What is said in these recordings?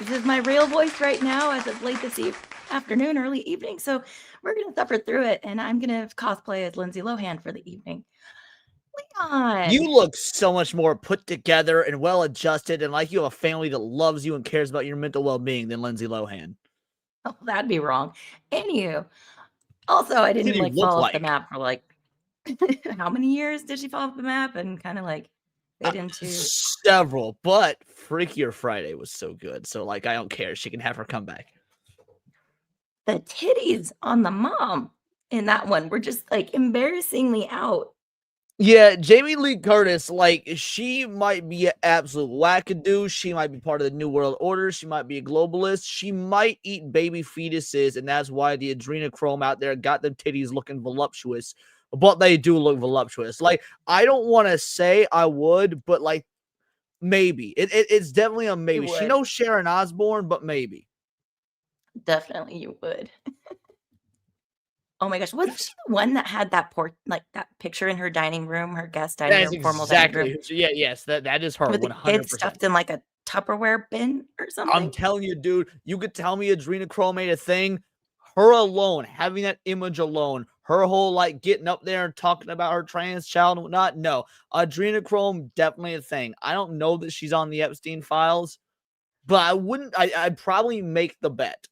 This is my real voice right now as it's late this afternoon, early evening. So we're going to suffer through it. And I'm going to cosplay as Lindsay Lohan for the evening. You Leon. look so much more put together and well adjusted, and like you have a family that loves you and cares about your mental well being than Lindsay Lohan. Oh, that'd be wrong. Anywho, also, I What didn't did you like look fall off the like? map for like how many years did she fall off the map and kind of like fade into Several, but Freakier Friday was so good. So, like, I don't care. She can have her comeback. the titties on the mom in that one were just like embarrassingly out. Yeah, Jamie Lee Curtis, like, she might be an absolute wackadoo. She might be part of the New World Order. She might be a globalist. She might eat baby fetuses, and that's why the adrenochrome out there got them titties looking voluptuous. But they do look voluptuous. Like, I don't want to say I would, but, like, maybe. It's definitely a maybe. She knows Sharon Osbourne, but maybe. Definitely you would. Oh my gosh, wasn't she the one that had that that picture in her dining room, her guest dining That is room, formal dining room, exactly. Yes, that is her with the kids 100%. stuffed in like a Tupperware bin or I'm something? telling you, dude, you could tell me adrenochrome made a thing. Her alone, having that image alone, her whole like getting up there and talking about her trans child and whatnot. No, adrenochrome definitely a thing. I don't know that she's on the Epstein files, but I wouldn't. I'd probably make the bet.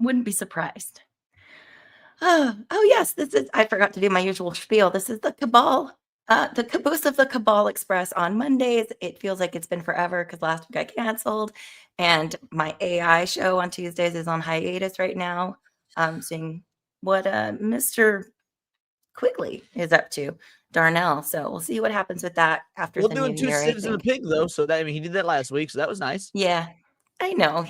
Wouldn't be surprised. Oh yes, this is. I forgot to do my usual spiel. This is the Cabal, the caboose of the Cabal Express on Mondays. It feels like it's been forever because last week I canceled, and my AI show on Tuesdays is on hiatus right now. Seeing what Mr. Quigley is up to, Darnell. So we'll see what happens with that after We're the new doing two year. I citizens and a think. pig though, so that I mean he did that last week, so that was nice. Yeah, I know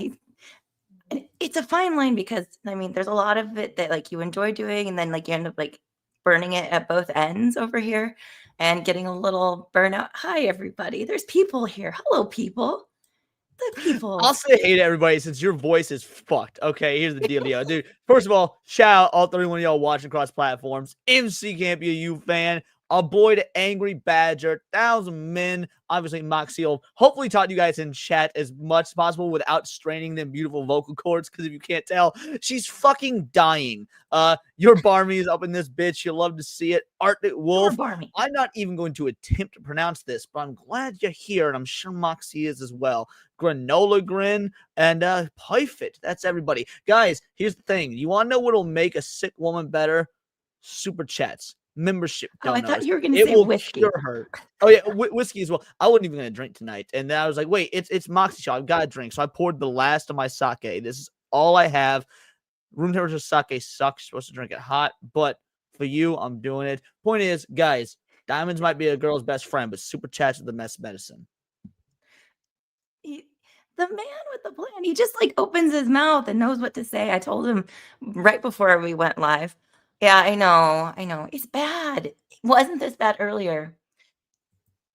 it's a fine line because I mean, there's a lot of it that like you enjoy doing, and then like you end up like burning it at both ends over here, and getting a little burnout. Hi, everybody. There's people here. Hello, people. The I'll people. say hey to everybody since your voice is fucked. Okay, here's the dealio, dude. First of all, shout out all 31 of y'all watching across platforms. MC can't be a U fan. Our boy, the Angry Badger, 1,000 men, obviously Moxie. Hopefully, taught you guys in chat as much as possible without straining them beautiful vocal cords. Because if you can't tell, she's fucking dying. Your Barmy is up in this bitch. You'll love to see it. Arctic Wolf. Barmy. I'm not even going to attempt to pronounce this, but I'm glad you're here, and I'm sure Moxie is as well. Granola Grin, and Pyfit. That's everybody. Guys, here's the thing. You want to know what'll make a sick woman better? Super chats. Membership Oh, I thought donors. you were going to It say will whiskey. cure her. Oh yeah, whiskey as well. I wasn't even gonna drink tonight, and then I was like, "Wait, it's Moxie Show. I've got to drink." So I poured the last of my sake. This is all I have. Room temperature sake sucks. You're supposed to drink it hot, but for you, I'm doing it. Point is, guys, diamonds might be a girl's best friend, but super chats are the best medicine. The man with the plan, he just like opens his mouth and knows what to say. I told him right before we went live. Yeah, I know. It's bad. It wasn't this bad earlier.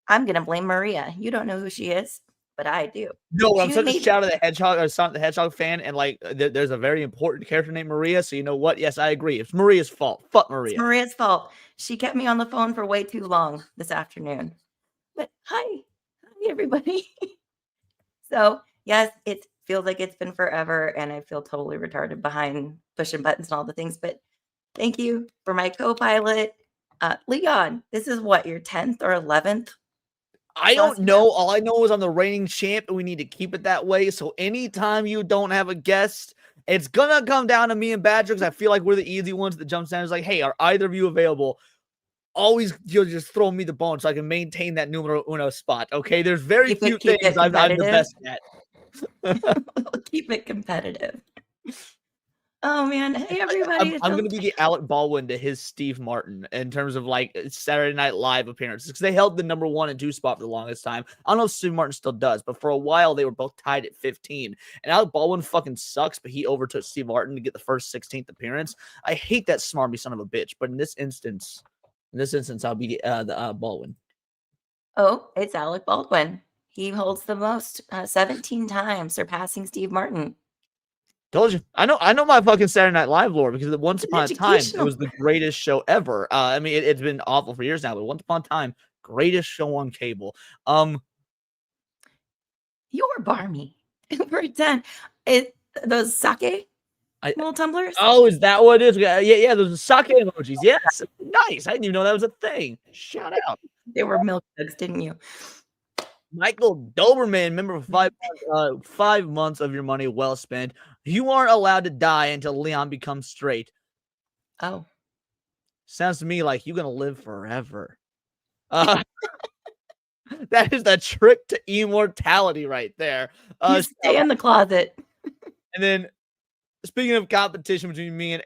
I'm gonna blame Maria. You don't know who she is, but I do. No, I'm She such a made Shadow the Hedgehog or Sonic the Hedgehog fan, and like there's a very important character named Maria. So you know what? Yes, I agree. It's Maria's fault. Fuck it's Maria. Maria's fault. She kept me on the phone for way too long this afternoon. But hi everybody. So yes, it feels like it's been forever, and I feel totally retarded behind pushing buttons and all the things. But thank you for my co-pilot, Leon. This is what, your 10th or 11th? I don't know. All I know is I'm the reigning champ, and we need to keep it that way. So anytime you don't have a guest, it's gonna come down to me and Badger because I feel like we're the easy ones that jumps down. It's like, hey, are either of you available? Always, you'll just throw me the bone so I can maintain that numero uno spot. Okay, there's very few things I'm the best at. Keep it competitive. Oh man, hey everybody! I'm gonna be the Alec Baldwin to his Steve Martin in terms of like Saturday Night Live appearances because they held the number 1 and 2 spot for the longest time. I don't know if Steve Martin still does, but for a while they were both tied at 15. And Alec Baldwin fucking sucks, but he overtook Steve Martin to get the first 16th appearance. I hate that smarmy son of a bitch, but in this instance, I'll be the Baldwin. Oh, it's Alec Baldwin. He holds the most, 17 times, surpassing Steve Martin. Told you. I know my fucking Saturday Night Live lore because once upon a time it was the greatest show ever. I mean, it's been awful for years now, but once upon a time, greatest show on cable. You're Barmy. Over a 10. Those sake little tumblers? Oh, is that what it is? Yeah, those are sake emojis. Yes, nice. I didn't even know that was a thing. Shout out. They were milk jugs, didn't you? Michael Doberman, member of 5 months of your money well spent. You aren't allowed to die until Leon becomes straight. Oh. Sounds to me like you're gonna live forever. That is the trick to immortality right there. You stay in the closet. And then, speaking of competition between me and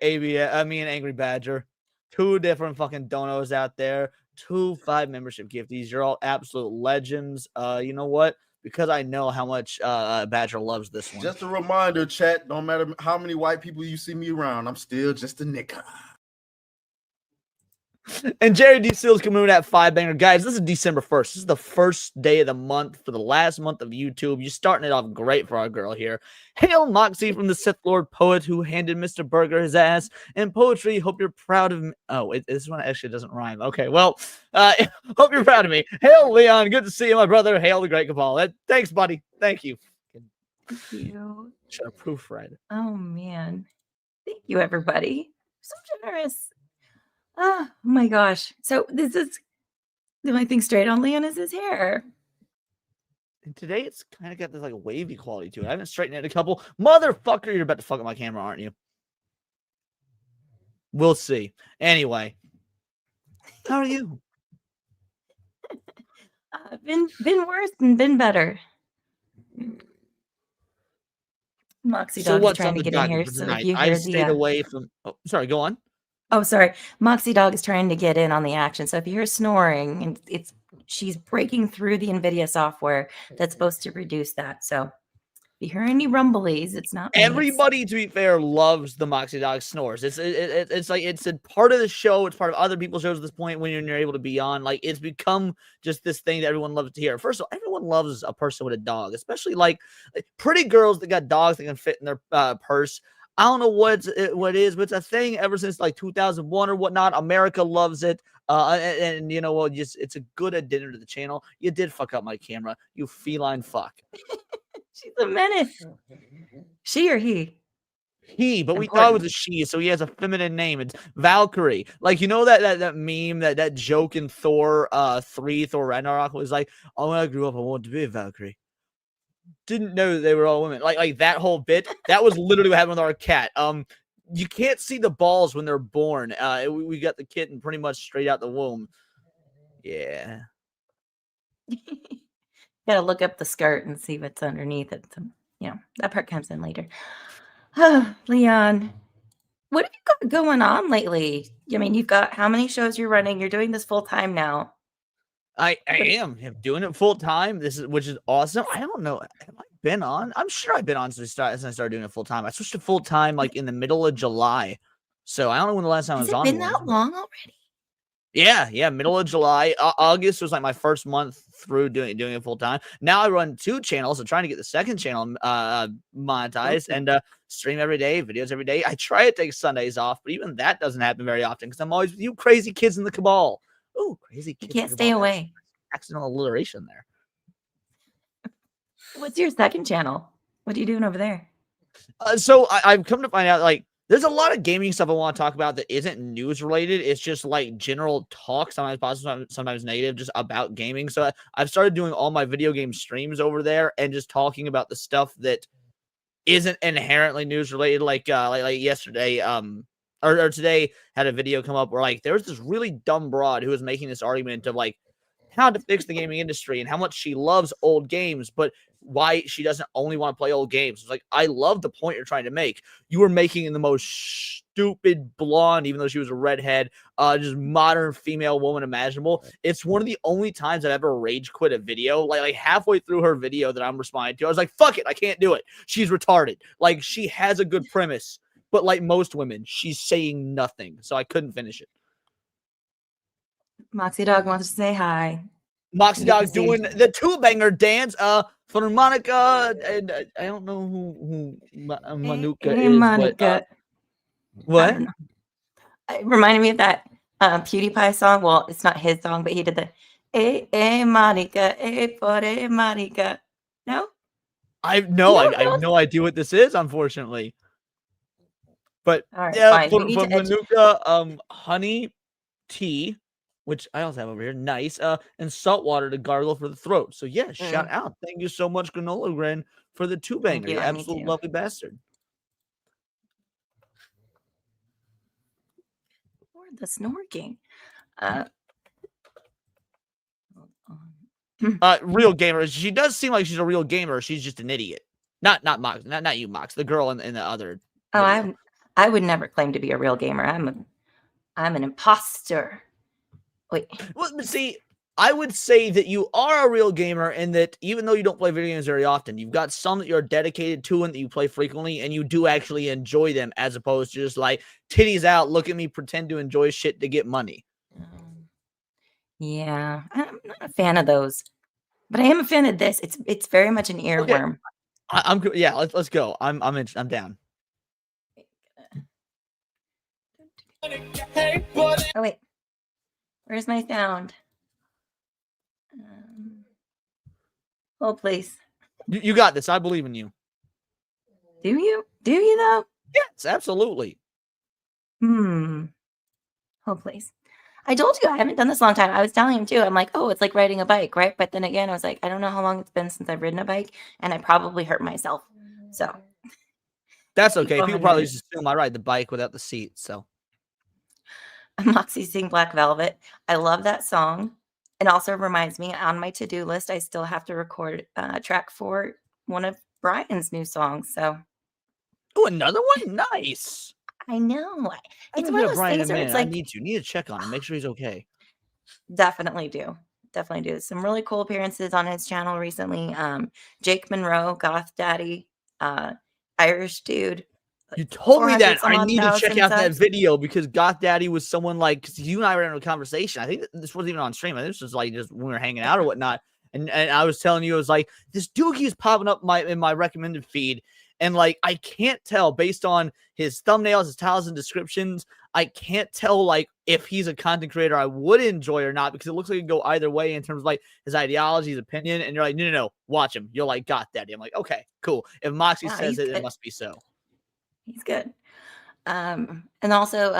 me and Angry Badger, 2 different fucking donos out there, 2 5 membership gifties. You're all absolute legends. You know what? Because I know how much Badger loves this one. Just a reminder, chat. Don't matter how many white people you see me around, I'm still just a nigga. And Jerry D. Seals coming in at 5 banger. Guys, this is December 1st. This is the first day of the month for the last month of YouTube. You're starting it off great for our girl here. Hail Moxie from the Sith Lord poet who handed Mr. Burger his ass. And poetry, hope you're proud of me. Oh, this one actually doesn't rhyme. Okay, well, hope you're proud of me. Hail Leon, good to see you, my brother. Hail the Great Cabal. Thanks, buddy. Thank you. Thank you. Should have proofread. Oh, man. Thank you, everybody. So generous. Oh my gosh. So this is the only thing straight on Leon is his hair. And today it's kind of got this like wavy quality to it. I haven't straightened it in a couple. Motherfucker, you're about to fuck up my camera, aren't you? We'll see. Anyway, how are you? Been worse and been better. Moxie Dog is trying to get in here. So if you hear I stayed away from. Oh, sorry, go on. Oh, sorry. Moxie Dog is trying to get in on the action. So if you hear snoring, and she's breaking through the NVIDIA software that's supposed to reduce that. So if you hear any rumblies, it's not me. Everybody, to be fair, loves the Moxie Dog snores. It's like it's a part of the show. It's part of other people's shows at this point when you're able to be on. Like it's become just this thing that everyone loves to hear. First of all, everyone loves a person with a dog, especially like pretty girls that got dogs that can fit in their purse. I don't know what it is, but it's a thing ever since like 2001 or whatnot. America loves it. And you know what? It's a good addition to the channel. You did fuck up my camera, you feline fuck. She's a menace. She or he? He, but we thought it was a she, so he has a feminine name. It's Valkyrie. Like, you know that meme, that joke in Thor 3, Thor Ragnarok was like, oh, when I grew up, I wanted to be a Valkyrie. Didn't know that they were all women. Like that whole bit. That was literally what happened with our cat. You can't see the balls when they're born. We got the kitten pretty much straight out the womb. Yeah. Gotta look up the skirt and see what's underneath it. So, that part comes in later. Leon, what have you got going on lately? I mean, you've got how many shows you're running? You're doing this full time now. I am doing it full time. Which is awesome. I don't know. Have I been on? I'm sure I've been on since I started doing it full time. I switched to full time like in the middle of July. So I don't know when the last time I was on. Has it been that long already? Yeah, middle of July. August was like my first month through doing it full time. Now I run 2 channels. I'm trying to get the second channel monetized and stream every day, videos every day. I try to take Sundays off, but even that doesn't happen very often because I'm always with you crazy kids in the Cabal. Oh, crazy kids! You can't stay away. Accidental alliteration there. What's your second channel? What are you doing over there? So I've come to find out like there's a lot of gaming stuff I want to talk about that isn't news related. It's just like general talk, sometimes positive, sometimes negative, just about gaming. So I've started doing all my video game streams over there and just talking about the stuff that isn't inherently news related. Like yesterday, or today had a video come up where like there was this really dumb broad who was making this argument of like how to fix the gaming industry and how much she loves old games, but why she doesn't only want to play old games. It's like, I love the point you're trying to make. You were making the most stupid blonde, even though she was a redhead, just modern female woman imaginable. It's one of the only times I've ever rage quit a video. Like halfway through her video that I'm responding to, I was like, fuck it, I can't do it. She's retarded. Like she has a good premise, but like most women, she's saying nothing. So I couldn't finish it. Moxie Dog wants to say hi. Moxie Dog doing the 2-banger dance for Monica, and I don't know who Manuka is. Monica. But, what? It reminded me of that PewDiePie song. Well, it's not his song, but he did the Monica, por Monica. No? I have don't know? no idea what this is, unfortunately. But All right, yeah, fine. We need from to Manuka, honey tea, which I also have over here, nice, and salt water to gargle for the throat. So yeah, shout out. Thank you so much, Granola Grin, for the two Thank banger. you. You I need absolute to. lovely bastard. Lord, the snorking. Hold on. Real gamer. She does seem like she's a real gamer. She's just an idiot. Not Mox, not you, Mox. The girl in the other Oh, video. I would never claim to be a real gamer. I'm an imposter. Wait. Well, but see, I would say that you are a real gamer, and that even though you don't play video games very often, you've got some that you're dedicated to and that you play frequently, and you do actually enjoy them, as opposed to just like titties out, look at me, pretend to enjoy shit to get money. Yeah, I'm not a fan of those, but I am a fan of this. It's very much an earworm. I'm yeah. Let's go. I'm down. Oh wait, where's my sound? Hold please. You got this. I believe in you. Do you? Do you though? Yes, absolutely. Hold please. I told you I haven't done this a long time. I was telling him too. I'm like, oh, it's like riding a bike, right? But then again, I was like, I don't know how long it's been since I've ridden a bike, and I probably hurt myself. So That's okay. Keep People on probably it. just assume I ride the bike without the seat. So Moxie sing Black Velvet. I love that song. It also reminds me on my to-do list, I still have to record track for one of Brian's new songs. So oh, another one? Nice. I know. I It's haven't one been of a those Brian in a things where it's minute. I like, need to check on him, make sure he's okay. definitely do. Definitely do. Some really cool appearances on his channel recently. Jake Monroe, Goth Daddy, Irish dude. You told me 400 that. some I odd need to check thousand out that subs. video because Goth Daddy was someone like, because you and I were in a conversation. I think this wasn't even on stream. I think this was like just when we were hanging out or whatnot. And I was telling you, it was like, this dude keeps popping up in my recommended feed. And like, I can't tell based on his thumbnails, his titles, and descriptions. I can't tell like if he's a content creator I would enjoy or not because it looks like it can go either way in terms of like his ideology, his opinion. And you're like, no, watch him. You're like, Goth Daddy. I'm like, okay, cool. If Moxie Yeah, says he's it, good. it must be so. He's good. And also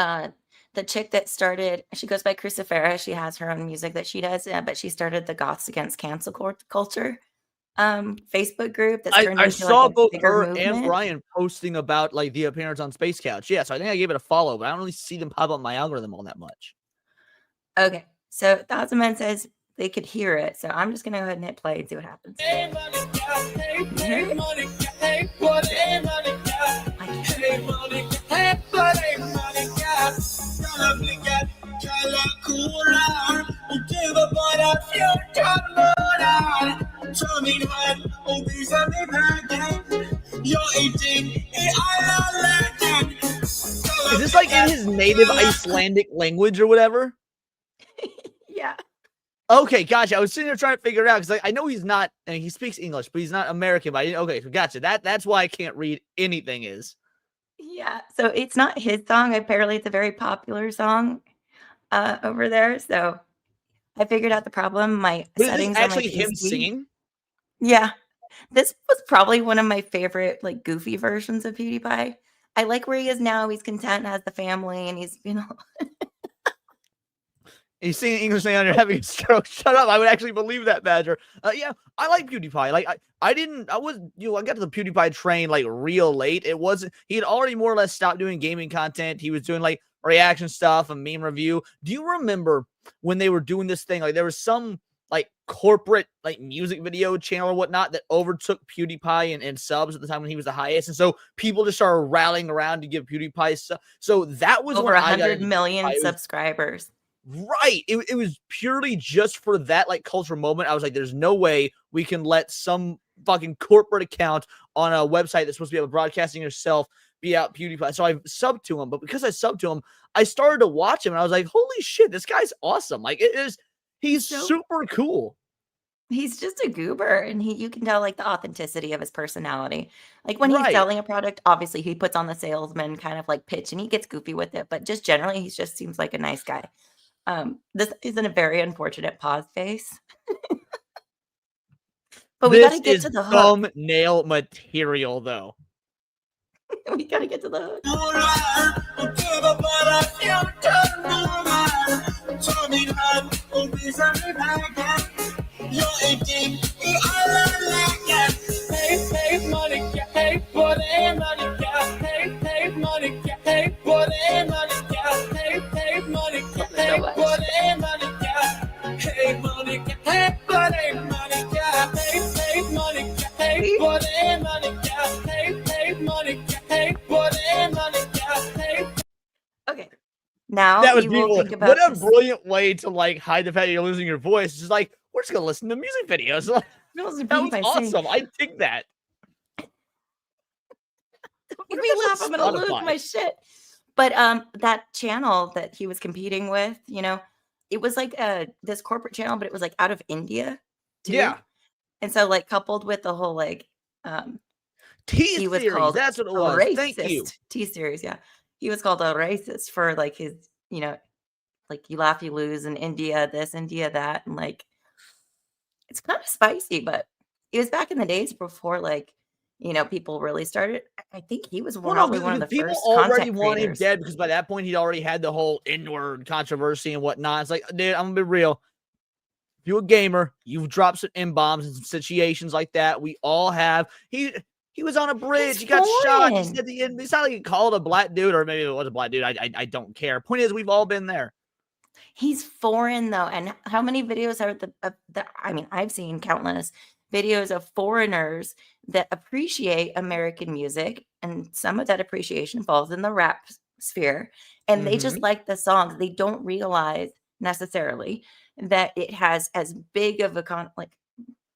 the chick that started, she goes by Crucifera. She has her own music that she does, but she started the Goths Against Cancel Culture Facebook group that's turned I into saw like a both bigger her and movement. Brian posting about like the appearance on Space Couch. Yeah, so I think I gave it a follow, but I don't really see them pop up my algorithm all that much. Okay, so Thousand Men says they could hear it, so I'm just gonna go ahead and hit play and see what happens. Is this like in his native Icelandic language or whatever? Yeah. Okay, gotcha. I was sitting there trying to figure it out because like, I know he's not, and he speaks English, but he's not American. But okay, so gotcha. That's why I can't read anything. Is Yeah, so it's not his song. Apparently, it's a very popular song over there. So I figured out the problem. My but is this settings on my actually him PC. singing? Yeah, this was probably one of my favorite like goofy versions of PewDiePie. I like where he is now. He's content, has the family, and he's He's singing English and you're having a stroke. Shut up. I would actually believe that, Badger. Yeah, I like PewDiePie. Like, I got to the PewDiePie train like real late. It wasn't, he had already more or less stopped doing gaming content. He was doing like reaction stuff and meme review. Do you remember when they were doing this thing? Like, there was some like corporate like music video channel or whatnot that overtook PewDiePie and subs at the time when he was the highest. And so people just started rallying around to give PewDiePie stuff. So that was over when I got 100 into million PewDiePie. subscribers. Right. It was purely just for that like cultural moment. I was like, there's no way we can let some fucking corporate account on a website that's supposed to be able to broadcasting yourself be out PewDiePie. So I subbed to him. But because I subbed to him, I started to watch him and I was like, holy shit, this guy's awesome. Like he's super cool. He's just a goober, and you can tell like the authenticity of his personality. Like when he's selling a product, obviously he puts on the salesman kind of like pitch and he gets goofy with it, but just generally he just seems like a nice guy. This is in a very unfortunate pause face. But we got This to get is to the hook. thumbnail material, though. We got to get to the hook. Okay. Now That was you will beautiful. think What about a this. brilliant way to like hide the fact that you're losing your voice. It's just like, we're just gonna listen to music videos. That was awesome. I dig that. If me laugh, I'm gonna lose my shit. But that channel that he was competing with, it was like this corporate channel, but it was like out of India too. Yeah. And so like coupled with the whole like he was T-Series, called that's what it a was. Thank you. racist. T-Series, yeah. He was called a racist for like his, like you laugh, you lose in India, this, India, that, and like it's kind of spicy, but it was back in the days before like people really started. I think he was Well, no, probably one of because the people first already content want him creators. dead because by that point he'd already had the whole N-word controversy and whatnot. It's like, dude, I'm gonna be real. If you're a gamer, you've dropped some M-bombs in some situations like that. We all have. He was on a bridge. He's He got shot. He foreign. said the end. It's not like he called a black dude, or maybe it was a black dude. I don't care. Point is, we've all been there. He's foreign though, and how many videos are I mean, I've seen countless videos of foreigners that appreciate American music, and some of that appreciation falls in the rap sphere, and they just like the songs. They don't realize necessarily that it has as big of a like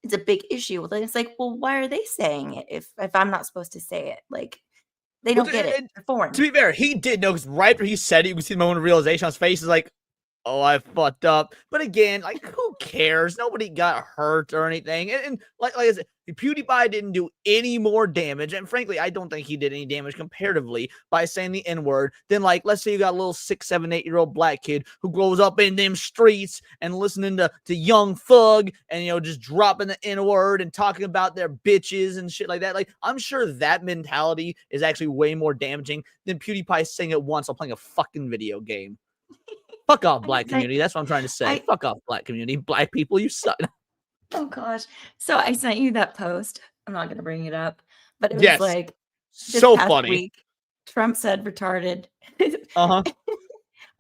it's a big issue. Well, then it's like, well, why are they saying it if I'm not supposed to say it? Like they don't get it. They're foreign. To be fair, he did know because right after he said it, you can see the moment of realization on his face. Is like, oh, I fucked up. But again, like, who cares? Nobody got hurt or anything. And like I said, PewDiePie didn't do any more damage. And frankly, I don't think he did any damage comparatively by saying the N-word than, like, let's say you got a little 6, 7, 8-year-old black kid who grows up in them streets and listening to Young Thug and, just dropping the N-word and talking about their bitches and shit like that. Like, I'm sure that mentality is actually way more damaging than PewDiePie saying it once while playing a fucking video game. Fuck off, black community. That's what I'm trying to say. Fuck off, black community. Black people, you suck. Oh gosh. So I sent you that post. I'm not going to bring it up, but it was like this so past funny. week, Trump said retarded. Uh-huh.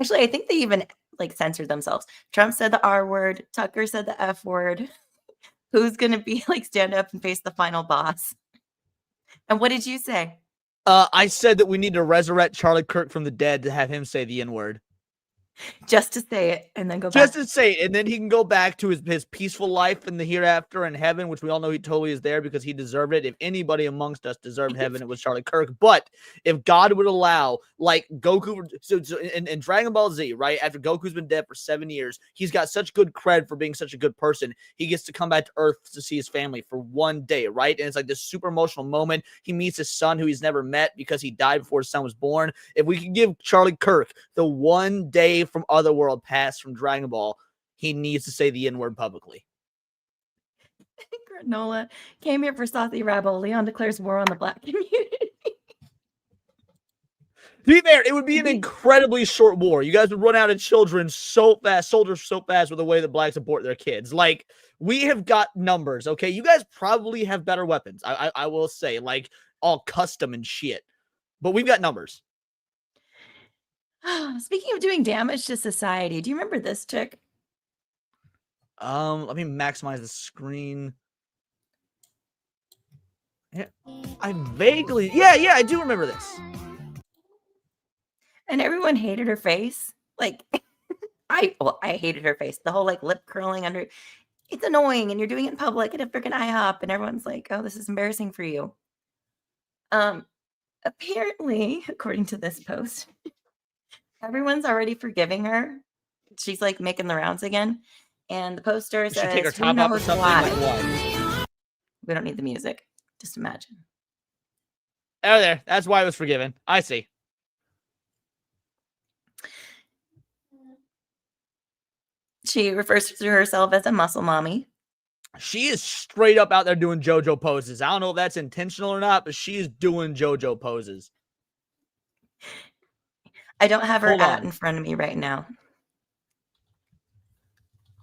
Actually, I think they even like censored themselves. Trump said the R word. Tucker said the F word. Who's going to be like stand up and face the final boss? And what did you say? I said that we need to resurrect Charlie Kirk from the dead to have him say the N-word. Just to say it and then go back. Just to say it, and then he can go back to his peaceful life in the hereafter in heaven, which we all know he totally is there because he deserved it. If anybody amongst us deserved heaven, it was Charlie Kirk. But if God would allow, like Goku, so in Dragon Ball Z, right, after Goku's been dead for 7 years, he's got such good cred for being such a good person. He gets to come back to Earth to see his family for one day, right? And it's like this super emotional moment. He meets his son who he's never met because he died before his son was born. If we could give Charlie Kirk the one day from Otherworld pass from Dragon Ball, he needs to say the N-word publicly. Granola came here for Saucy Rabble. Leon declares war on the black community. To be fair, it would be an incredibly short war. You guys would run out of children so fast, soldiers so fast with the way that blacks support their kids. Like, we have got numbers, okay? You guys probably have better weapons, I will say, like, all custom and shit. But we've got numbers. Speaking of doing damage to society, do you remember this chick? Let me maximize the screen. Yeah, I vaguely, yeah, I do remember this. And everyone hated her face. Like, I hated her face. The whole like lip curling under. It's annoying, and you're doing it in public at a freaking IHOP, and everyone's like, "Oh, this is embarrassing for you." Apparently, according to this post, everyone's already forgiving her. She's like making the rounds again, and the poster says, take her "Who top off or knows something?" why?" Like what? We don't need the music. Just imagine. Oh, there. That's why it was forgiven. I see. She refers to herself as a muscle mommy. She is straight up out there doing JoJo poses. I don't know if that's intentional or not, but she is doing JoJo poses. I don't have her Hold at on. in front of me right now.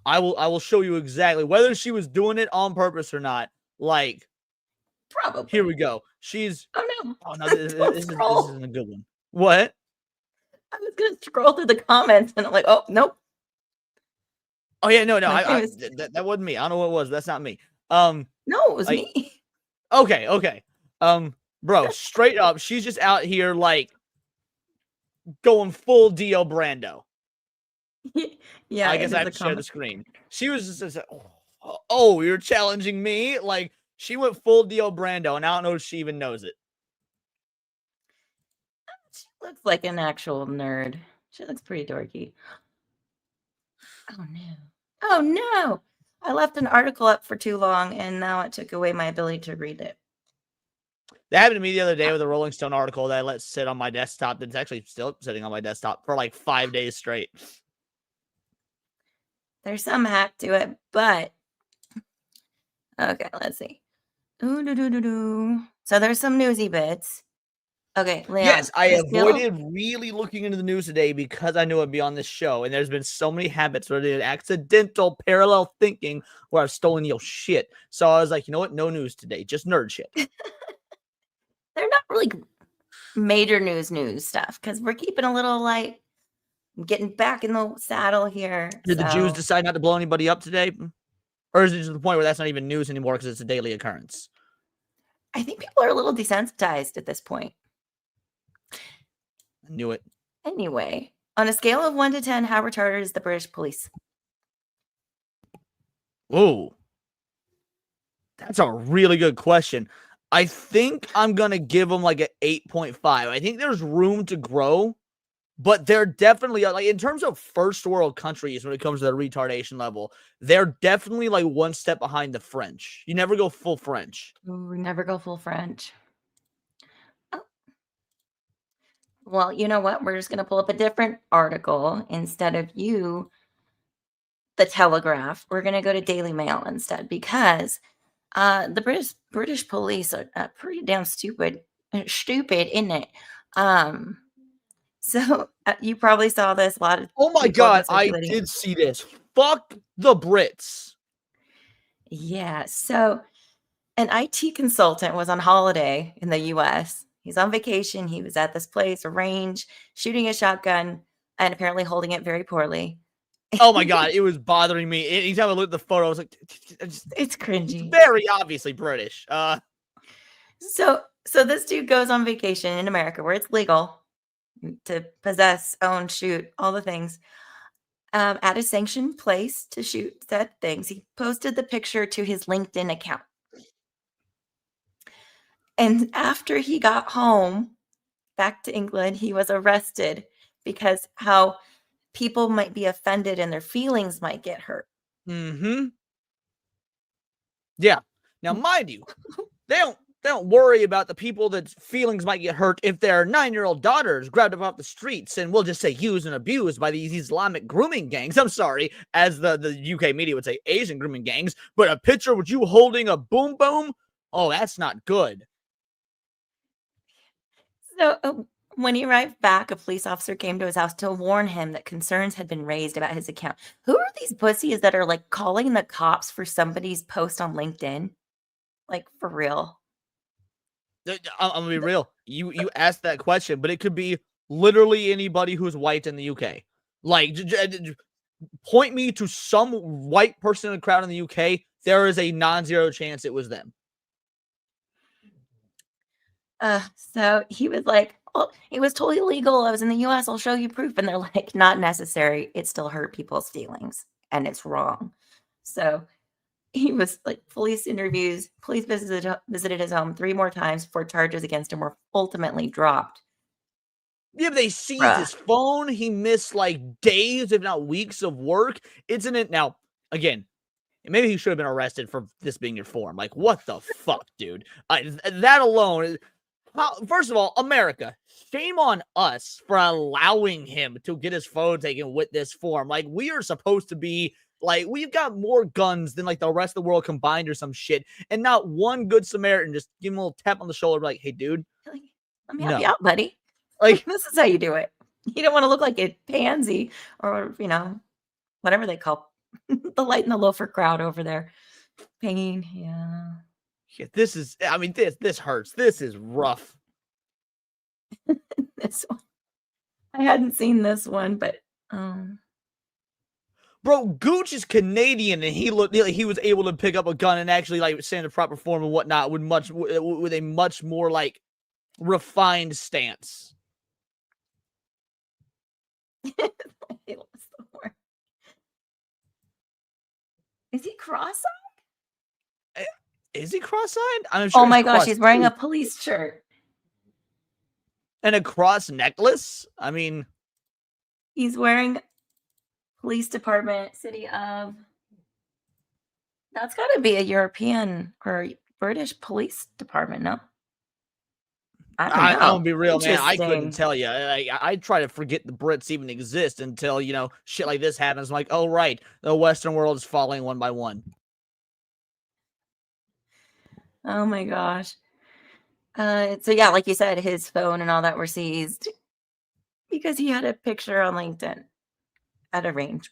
I will show you exactly whether she was doing it on purpose or not. Like, Probably. here we go. She's Oh no. oh no, Don't this scroll. isn't a good one. What? I was gonna scroll through the comments and I'm like, oh nope. Oh yeah, no, My I famous. that wasn't me. I don't know what it was. That's not me. No, it was Like, me. okay. Bro, straight up, she's just out here like going full Dio Brando. Yeah, I it guess is I have a to share the comment. screen. She was just oh, you're challenging me? Like, she went full Dio Brando, and I don't know if she even knows it. She looks like an actual nerd. She looks pretty dorky. Oh no. Oh no. I left an article up for too long and now it took away my ability to read it. That happened to me the other day with a Rolling Stone article that I let sit on my desktop. That's actually still sitting on my desktop for like 5 days straight. There's some hack to it, but okay, let's see. So there's some newsy bits. Okay, Leon. Yes, I the skill- avoided really looking into the news today because I knew I'd be on this show. And there's been so many habits where there's accidental parallel thinking where I've stolen your shit. So I was like, you know what? No news today, just nerd shit. They're not really major news stuff because we're keeping a little light, getting back in the saddle here. Did the Jews so- decide not to blow anybody up today? Or is it to the point where that's not even news anymore because it's a daily occurrence? I think people are a little desensitized at this point. I knew it. Anyway, on a scale of 1 to 10, how retarded is the British police? Ooh. That's a really good question. I think I'm going to give them like an 8.5. I think there's room to grow, but they're definitely, like, in terms of first world countries when it comes to the retardation level, they're definitely like one step behind the French. You never go full French. Ooh, never go full French. Oh. Well, you know what? We're just going to pull up a different article instead of the Telegraph. We're going to go to Daily Mail instead because the British police are pretty damn stupid. Stupid, isn't it? So you probably saw this. A lot of Oh my people have God, been I circulating. did see this. Fuck the Brits. Yeah. So an IT consultant was on holiday in the US. He's on vacation. He was at this place, a range, shooting a shotgun and apparently holding it very poorly. Oh my God, it was bothering me. Anytime I looked at the photo, I was like, It's cringy. very obviously British. So this dude goes on vacation in America where it's legal to possess, own, shoot, all the things. At a sanctioned place to shoot said things. He posted the picture to his LinkedIn account. And after he got home back to England, he was arrested because how people might be offended and their feelings might get hurt. Mm-hmm. Yeah. Now, mind you, they don't worry about the people that feelings might get hurt if their 9-year-old daughters grabbed up off the streets and we'll just say used and abused by these Islamic grooming gangs. I'm sorry, as the UK media would say, Asian grooming gangs. But a picture with you holding a boom boom, oh, that's not good. So when he arrived back, a police officer came to his house to warn him that concerns had been raised about his account. Who are these pussies that are like calling the cops for somebody's post on LinkedIn? Like for real. I'm gonna be real. You asked that question, but it could be literally anybody who's white in the UK. Like, point me to some white person in the crowd in the UK. There is a non-zero chance it was them. So he was like, "Oh, it was totally legal. I was in the US. I'll show you proof." And they're like, "Not necessary. It still hurt people's feelings, and it's wrong." So he was like, police interviews. Police visited his home 3 more times before charges against him were ultimately dropped. Yeah, but they seized Bruh. his phone. He missed like days, if not weeks, of work. Isn't it? Now, again, maybe he should have been arrested for this being your form. Like, what the fuck, dude? That alone. First of all, America, shame on us for allowing him to get his photo taken with this form. Like, we are supposed to be, like, we've got more guns than, like, the rest of the world combined or some shit. And not one good Samaritan just give him a little tap on the shoulder, like, hey, dude. Like, let me help you No. out, buddy. Like, This is how you do it. You don't want to look like a pansy or, whatever they call the light and the loafer crowd over there. Pain, yeah. yeah, this is, I mean, this hurts. This is rough. This one. I hadn't seen this one, but Bro, Gooch is Canadian, and he looked like he was able to pick up a gun and actually like stand in proper form and whatnot with a much more like refined stance. Is he cross-eyed? Is he cross-eyed? I'm sure. Oh my gosh, he's wearing a police shirt. And a cross necklace? I mean, he's wearing police department, city of. That's got to be a European or British police department, no? I don't know. I'm gonna be real, man. I couldn't Interesting. tell you. I try to forget the Brits even exist until, shit like this happens. I'm like, oh, right. The Western world is falling one by one. Oh my gosh. So yeah, like you said, his phone and all that were seized because he had a picture on LinkedIn at a range.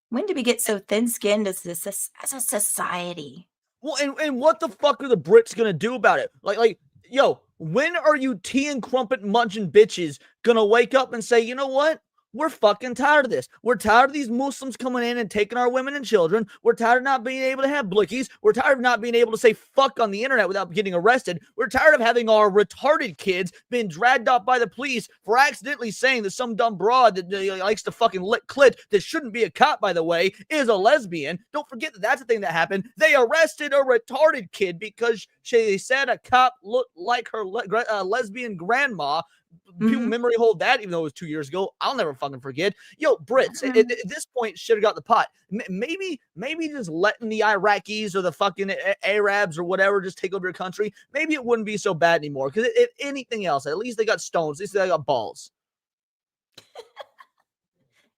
When did we get so thin-skinned as a society? Well, and what the fuck are the Brits gonna do about it? Like, yo, when are you tea and crumpet munching bitches gonna wake up and say, you know what? We're fucking tired of this. We're tired of these Muslims coming in and taking our women and children. We're tired of not being able to have blickies. We're tired of not being able to say fuck on the internet without getting arrested. We're tired of having our retarded kids being dragged off by the police for accidentally saying that some dumb broad that likes to fucking lick clit, that shouldn't be a cop, by the way, is a lesbian. Don't forget that that's a thing that happened. They arrested a retarded kid because they said a cop looked like her lesbian grandma. People memory hold that, even though it was 2 years ago. I'll never fucking forget. Yo, Brits, at this point, should have got the pot. Maybe just letting the Iraqis or the fucking Arabs or whatever just take over your country, maybe it wouldn't be so bad anymore. Because if anything else, at least they got stones. At least they got balls.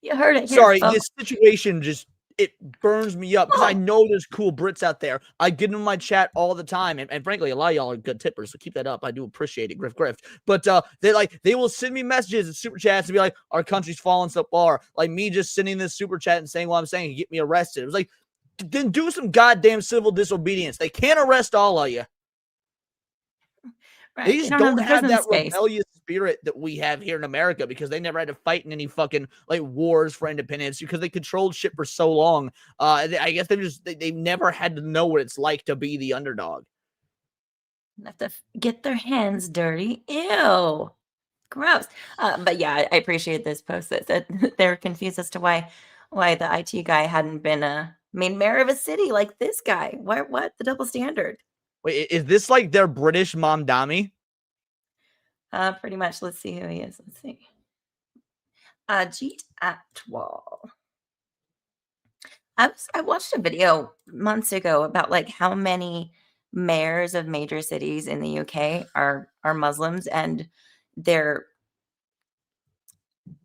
You heard it here, Sorry, folks. this situation just, it burns me up because I know there's cool Brits out there. I get them in my chat all the time. And frankly, a lot of y'all are good tippers, so keep that up. I do appreciate it, grift. But they will send me messages and super chats and be like, our country's fallen so far. Like me just sending this super chat and saying what I'm saying and get me arrested. It was like, then do some goddamn civil disobedience. They can't arrest all of you. Right. They just don't have that rebellious spirit that we have here in America because they never had to fight in any fucking like wars for independence because they controlled shit for so long. I guess they've never had to know what it's like to be the underdog. Have to get their hands dirty. Ew. Gross. But yeah, I appreciate this post that they're confused as to why the IT guy hadn't been made mayor of a city like this guy. What the double standard? Wait, is this like their British Mamdani? Pretty much. Let's see who he is. Let's see. Jeet Atwal. I watched a video months ago about like how many mayors of major cities in the UK are Muslims, and it's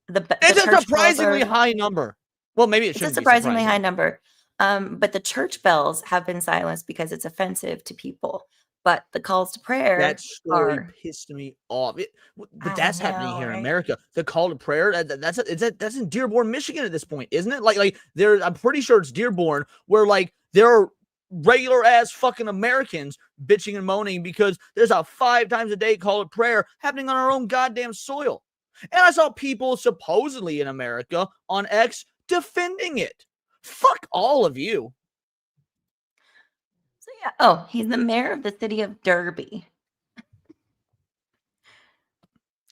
a surprisingly high number. Well, maybe it's a surprisingly high number. But the church bells have been silenced because it's offensive to people. But the calls to prayer, that story pissed me off. But that's happening here in America. The call to prayer, that's in Dearborn, Michigan at this point, isn't it? Like I'm pretty sure it's Dearborn, where like there are regular ass fucking Americans bitching and moaning because there's a 5 times a day call to prayer happening on our own goddamn soil. And I saw people supposedly in America on X defending it. Fuck all of you. So yeah. Oh, he's the mayor of the city of Derby.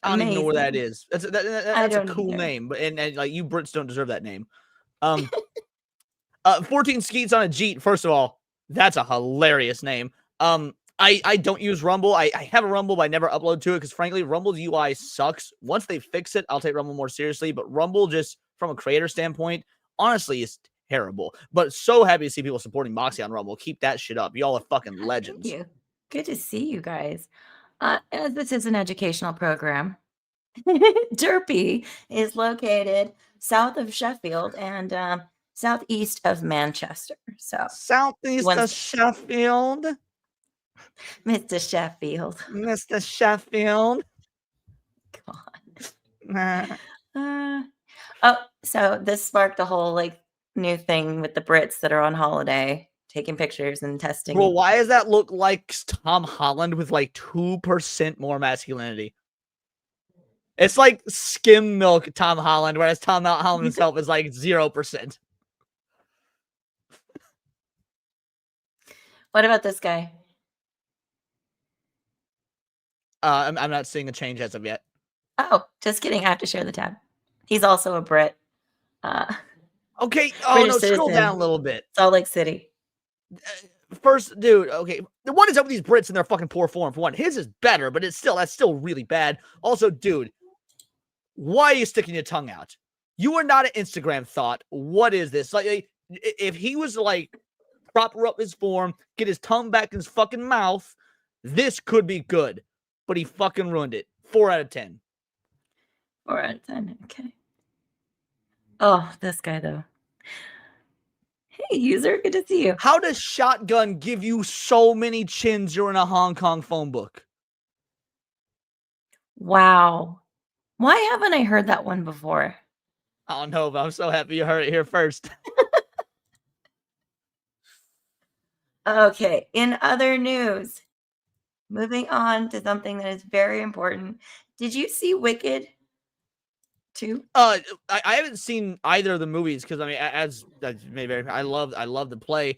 I don't even know where that is. That's a cool name, but and like you Brits don't deserve that name. 14 skeets on a Jeet. First of all, that's a hilarious name. I don't use Rumble. I have a Rumble, but I never upload to it because frankly, Rumble's UI sucks. Once they fix it, I'll take Rumble more seriously. But Rumble, just from a creator standpoint, honestly, is terrible. But so happy to see people supporting Moxie on Rumble. Keep that shit up. Y'all are fucking legends. Thank you. Good to see you guys. As this is an educational program, Derby is located south of Sheffield and southeast of Manchester. So, Southeast of once Sheffield, Mr. Sheffield. Mr. Sheffield. God. Nah. So this sparked a whole like new thing with the Brits that are on holiday, taking pictures and testing. Bro, why does that look like Tom Holland with like 2% more masculinity? It's like skim milk Tom Holland, whereas Tom Holland himself is like 0%. What about this guy? I'm not seeing a change as of yet. Oh, just kidding. I have to share the tab. He's also a Brit. Okay. Oh, British no, scroll citizen. down a little bit. Salt Lake City. First, dude, okay. What is up with these Brits in their fucking poor form? For one, his is better, but that's still really bad. Also, dude, why are you sticking your tongue out? You are not an Instagram thought. What is this? Like, if he was like proper up his form, get his tongue back in his fucking mouth, this could be good. But he fucking ruined it. 4 out of 10. 4 out of 10. Okay. Oh, this guy though. Hey, user, good to see you. How does Shotgun give you so many chins you're in a Hong Kong phone book? Wow. Why haven't I heard that one before? I don't know, but I'm so happy you heard it here first. Okay, in other news, moving on to something that is very important. Did you see Wicked 2? I haven't seen either of the movies because I mean, I love the play.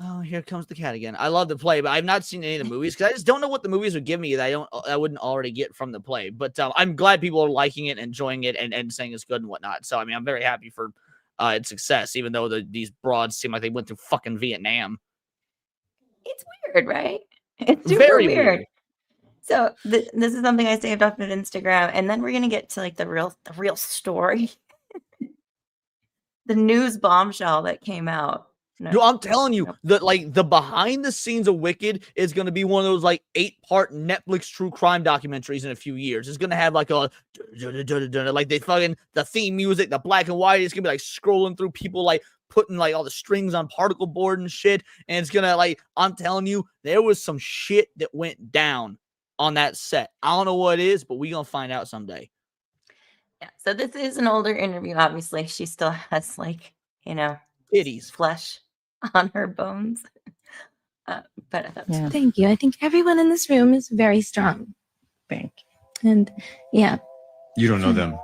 Oh, here comes the cat again. I love the play, but I've not seen any of the movies because I just don't know what the movies would give me that I wouldn't already get from the play. But I'm glad people are liking it, enjoying it, and saying it's good and whatnot. So I mean, I'm very happy for its success, even though these broads seem like they went through fucking Vietnam. It's weird, right? It's super Very weird. weird. So this is something I saved off of Instagram, and then we're gonna get to like the real story, the news bombshell that came out. No, Dude, I'm telling you, nope. the behind the scenes of Wicked is going to be one of those like 8-part Netflix true crime documentaries in a few years. It's going to have like a like the theme music, the black and white. It's going to be like scrolling through people like putting like all the strings on particle board and shit. And it's going to like, I'm telling you, there was some shit that went down on that set. I don't know what it is, but we're going to find out someday. Yeah. So this is an older interview. Obviously, she still has like Titties. flesh on her bones. But I thought, Yeah. Thank you. I think everyone in this room is very strong. Thank And yeah. You don't know them.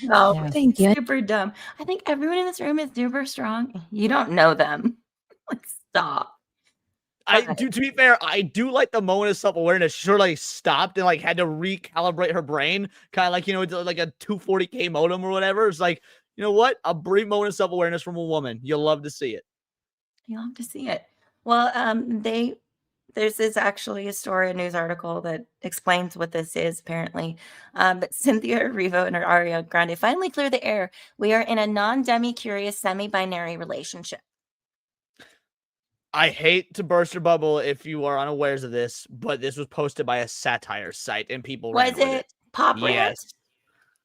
oh, Yeah. Thank you. super dumb. I think everyone in this room is super strong. You don't know them. Like, stop. To be fair, I do like the moment of self-awareness. She sort of like stopped and like had to recalibrate her brain, kind of like like a 240k modem or whatever. It's like, you know what? A brief moment of self-awareness from a woman. You'll love to see it. You'll have to see it. Well, there's actually a story, a news article that explains what this is, apparently. But Cynthia Erivo and Ariana Grande finally clear the air. We are in a non-demi-curious, semi-binary relationship. I hate to burst your bubble if you are unawares of this, but this was posted by a satire site and people ran Was with it Pop Rant? Yes.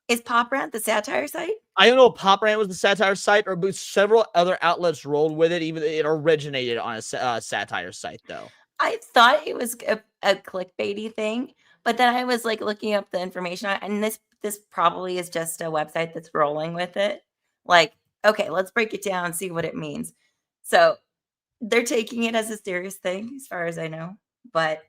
Is Pop Rant the satire site? I don't know if Pop Rant was the satire site or but several other outlets rolled with it. Even it originated on a satire site, though. I thought it was a clickbaity thing, but then I was like looking up the information, and this probably is just a website that's rolling with it. Like, okay, let's break it down and see what it means. So they're taking it as a serious thing, as far as I know. But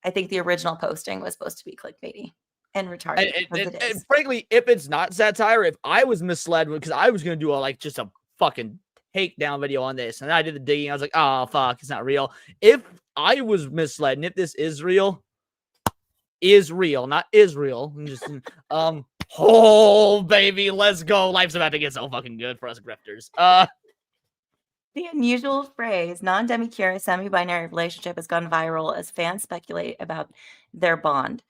I think the original posting was supposed to be clickbaity and retarded. And frankly, if it's not satire, if I was misled, because I was going to do just a fucking takedown video on this, and I did the digging, I was like, oh, fuck, it's not real. If I was misled, and if this is real, not Israel, just, oh, baby, let's go. Life's about to get so fucking good for us grifters. The unusual phrase non-demi-curious semi-binary relationship has gone viral as fans speculate about their bond.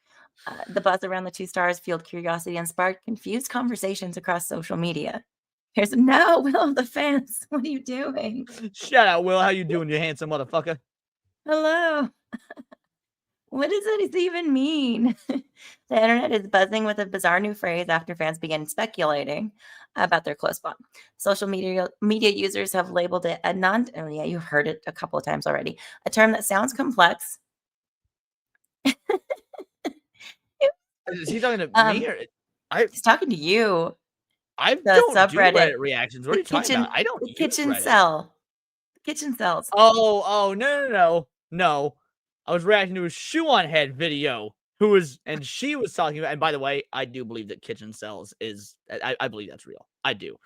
The buzz around the two stars fueled curiosity and sparked confused conversations across social media. Here's no, Will, the fans. What are you doing? Shout out, Will. How you doing, you handsome motherfucker? Hello. What does it even mean? The internet is buzzing with a bizarre new phrase after fans began speculating about their close bond. Social media users have labeled it a oh yeah, you've heard it a couple of times already. A term that sounds complex. Is he talking to me or He's talking to you. I The don't do subreddit. Reddit reactions. What are you talking about? I don't The use kitchen Reddit. cell. The kitchen cells. Oh, no. I was reacting to a shoe on head video and she was talking about, and by the way, I do believe that kitchen cells I believe that's real. I do.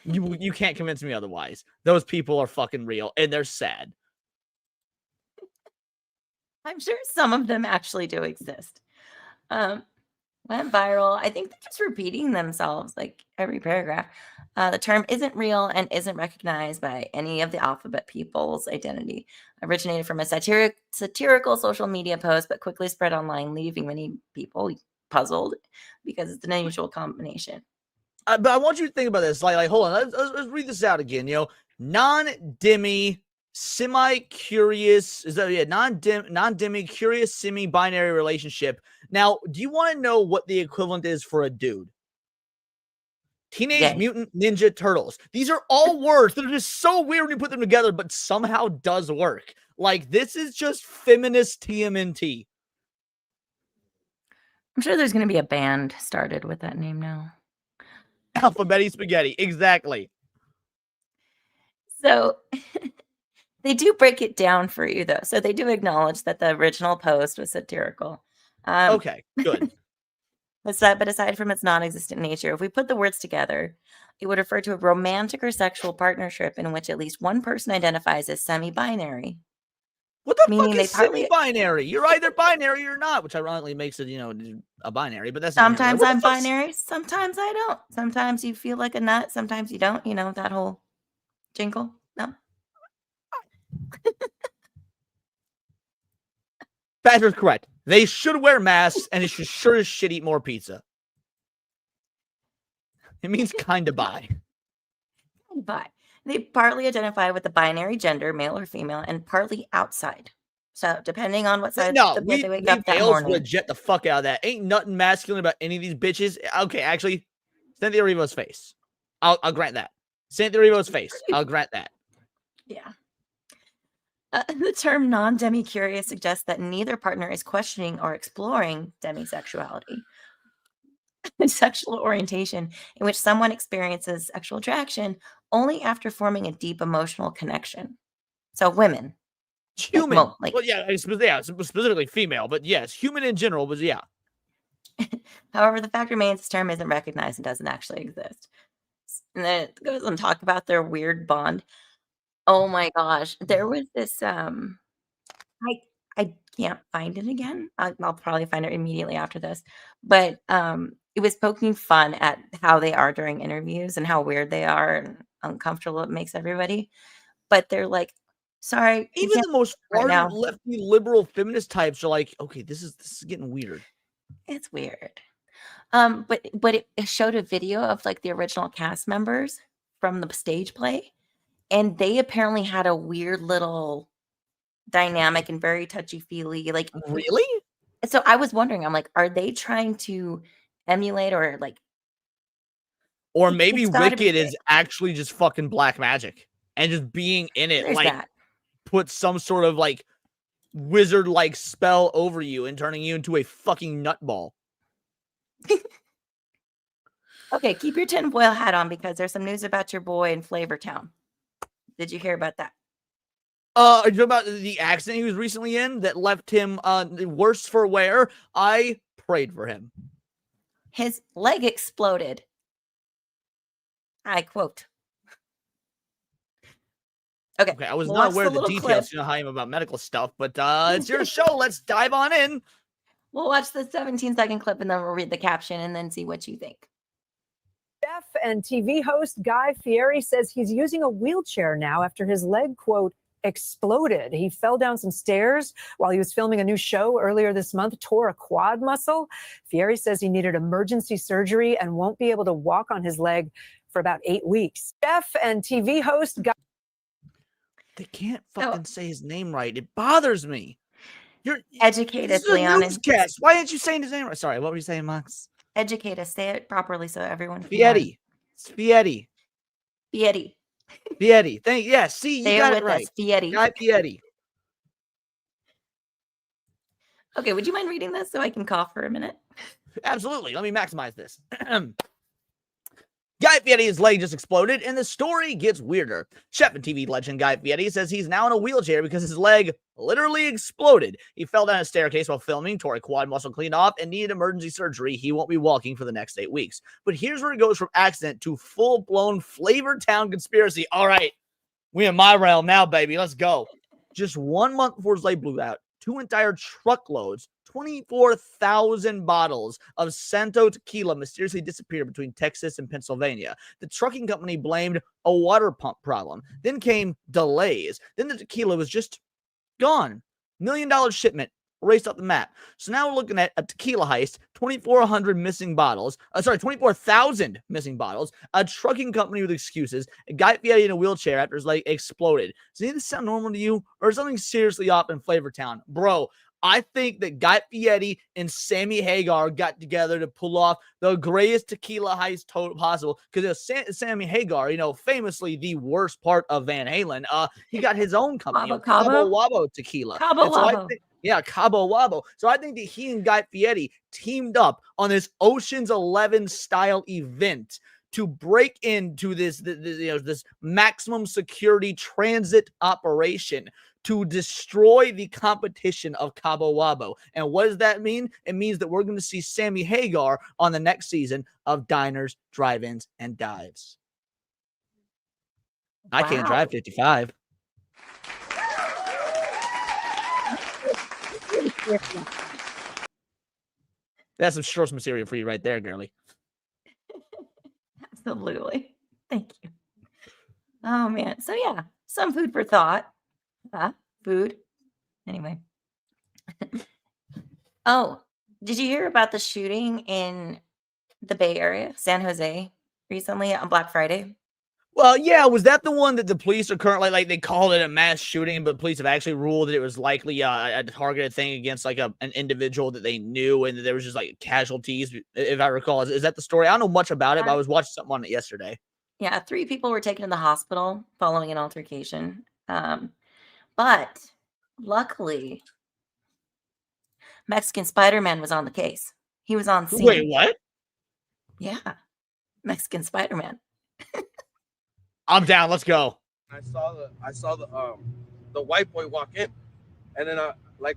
You can't convince me otherwise. Those people are fucking real and they're sad. I'm sure some of them actually do exist. Went viral. I think they're just repeating themselves like every paragraph. The term isn't real and isn't recognized by any of the alphabet people's identity. Originated from a satirical social media post, but quickly spread online, leaving many people puzzled because it's an unusual combination. But I want you to think about this. Like hold on. Let's read this out again. Non-dimmy, semi-curious. Is that non-dimmy, curious, semi-binary relationship. Now, do you want to know what the equivalent is for a dude? Teenage Mutant Ninja Turtles. These are all words that are just so weird when you put them together, but somehow does work. Like, this is just feminist TMNT. I'm sure there's going to be a band started with that name now. Alphabetti Spaghetti. Exactly. So they do break it down for you, though. So they do acknowledge that the original post was satirical. Okay, good. But aside from its non-existent nature, if we put the words together, it would refer to a romantic or sexual partnership in which at least one person identifies as semi-binary. What the Meaning fuck is semi-binary? You're either binary or not, which ironically makes it, a binary, but that's sometimes I'm binary, sometimes I don't. Sometimes you feel like a nut, sometimes you don't, that whole jingle. No. Badger's correct. They should wear masks, and it should sure as shit eat more pizza. It means kind of bi. Bi. They partly identify with the binary gender, male or female, and partly outside. So depending on what side of the bed they wake up that morning. Legit the fuck out of that. Ain't nothing masculine about any of these bitches. Okay, actually, Cynthia Erivo's face. I'll grant that. Cynthia Erivo's face. I'll grant that. Yeah. The term non-demi-curious suggests that neither partner is questioning or exploring demisexuality. Sexual orientation in which someone experiences sexual attraction only after forming a deep emotional connection. So women. Human. Specifically female, but yes, human in general, but yeah. However, the fact remains this term isn't recognized and doesn't actually exist. And then it goes on to talk about their weird bond. Oh my gosh. There was this I can't find it again. I'll probably find it immediately after this. But it was poking fun at how they are during interviews and how weird they are and uncomfortable it makes everybody. But they're like, sorry. Even the most ardent lefty liberal feminist types are like, okay, this is getting weird. It's weird. But it showed a video of like the original cast members from the stage play. And they apparently had a weird little dynamic and very touchy-feely. Like, really? So I was wondering, I'm like, are they trying to emulate or like? Or maybe Wicked is actually just fucking black magic and just being in it. There's like, put some sort of like wizard-like spell over you and turning you into a fucking nutball. Okay, keep your tinfoil hat on because there's some news about your boy in Flavortown. Did you hear about that? Are you talking about the accident he was recently in that left him worse for wear? I prayed for him. His leg exploded. I quote. Okay, I was not aware of the details. You know how I am about medical stuff, but it's your show. Let's dive on in. We'll watch the 17-second clip and then we'll read the caption and then see what you think. Chef and TV host Guy Fieri says he's using a wheelchair now after his leg, quote, exploded. He fell down some stairs while he was filming a new show earlier this month, tore a quad muscle. Fieri says he needed emergency surgery and won't be able to walk on his leg for about 8 weeks. Chef and TV host They can't fucking say his name right. It bothers me. Educate This us, is a Leon. newscast. Why aren't you saying his name right? Sorry, what were you saying, Max? Educate us. Say it properly so everyone can learn. Fieri. It's Fieri. Fieri. Fieri. See, you Say got it it with right. us. Fieri. Guy Fieri. Okay, would you mind reading this so I can cough for a minute? Absolutely. Let me maximize this. Guy Fieri's leg just exploded, and the story gets weirder. Chef and TV legend Guy Fieri says he's now in a wheelchair because his leg literally exploded. He fell down a staircase while filming, tore a quad muscle clean off, and needed emergency surgery. He won't be walking for the next 8 weeks. But here's where it goes from accident to full-blown Flavor Town conspiracy. All right, we in my realm now, baby. Let's go. Just 1 month before his leg blew out, 2 entire truckloads, 24,000 bottles of Santo tequila mysteriously disappeared between Texas and Pennsylvania. The trucking company blamed a water pump problem. Then came delays. Then the tequila was just gone. $1 million shipment erased off the map. So now we're looking at a tequila heist, 2,400 missing bottles. 24,000 missing bottles. A trucking company with excuses. A guy Fieri in a wheelchair after his leg exploded. Does any of this sound normal to you? Or is something seriously off in Flavor Town? Bro, I think that Guy Fieri and Sammy Hagar got together to pull off the greatest tequila heist possible. Because Sammy Hagar, famously the worst part of Van Halen, he got his own company, Cabo Wabo Tequila. Cabo Wabo. Cabo Wabo. So I think that he and Guy Fieri teamed up on this Ocean's 11 style event to break into this maximum security transit operation to destroy the competition of Cabo Wabo. And what does that mean? It means that we're going to see Sammy Hagar on the next season of Diners, Drive-Ins, and Dives. I can't drive 55. That's some short material for you right there, girly. Absolutely. Thank you. Oh, man. So, yeah, some food for thought. Food. Anyway. Oh, did you hear about the shooting in the Bay Area, San Jose, recently on Black Friday? Well, yeah, was that the one that the police are currently, they called it a mass shooting, but police have actually ruled that it was likely a targeted thing against, an individual that they knew, and that there was just, casualties, if I recall. Is that the story? I don't know much about it, but I was watching something on it yesterday. Yeah, 3 people were taken to the hospital following an altercation. But luckily, Mexican Spider-Man was on the case. He was on scene. Wait, what? Yeah, Mexican Spider-Man. I'm down. Let's go. I saw the white boy walk in, and then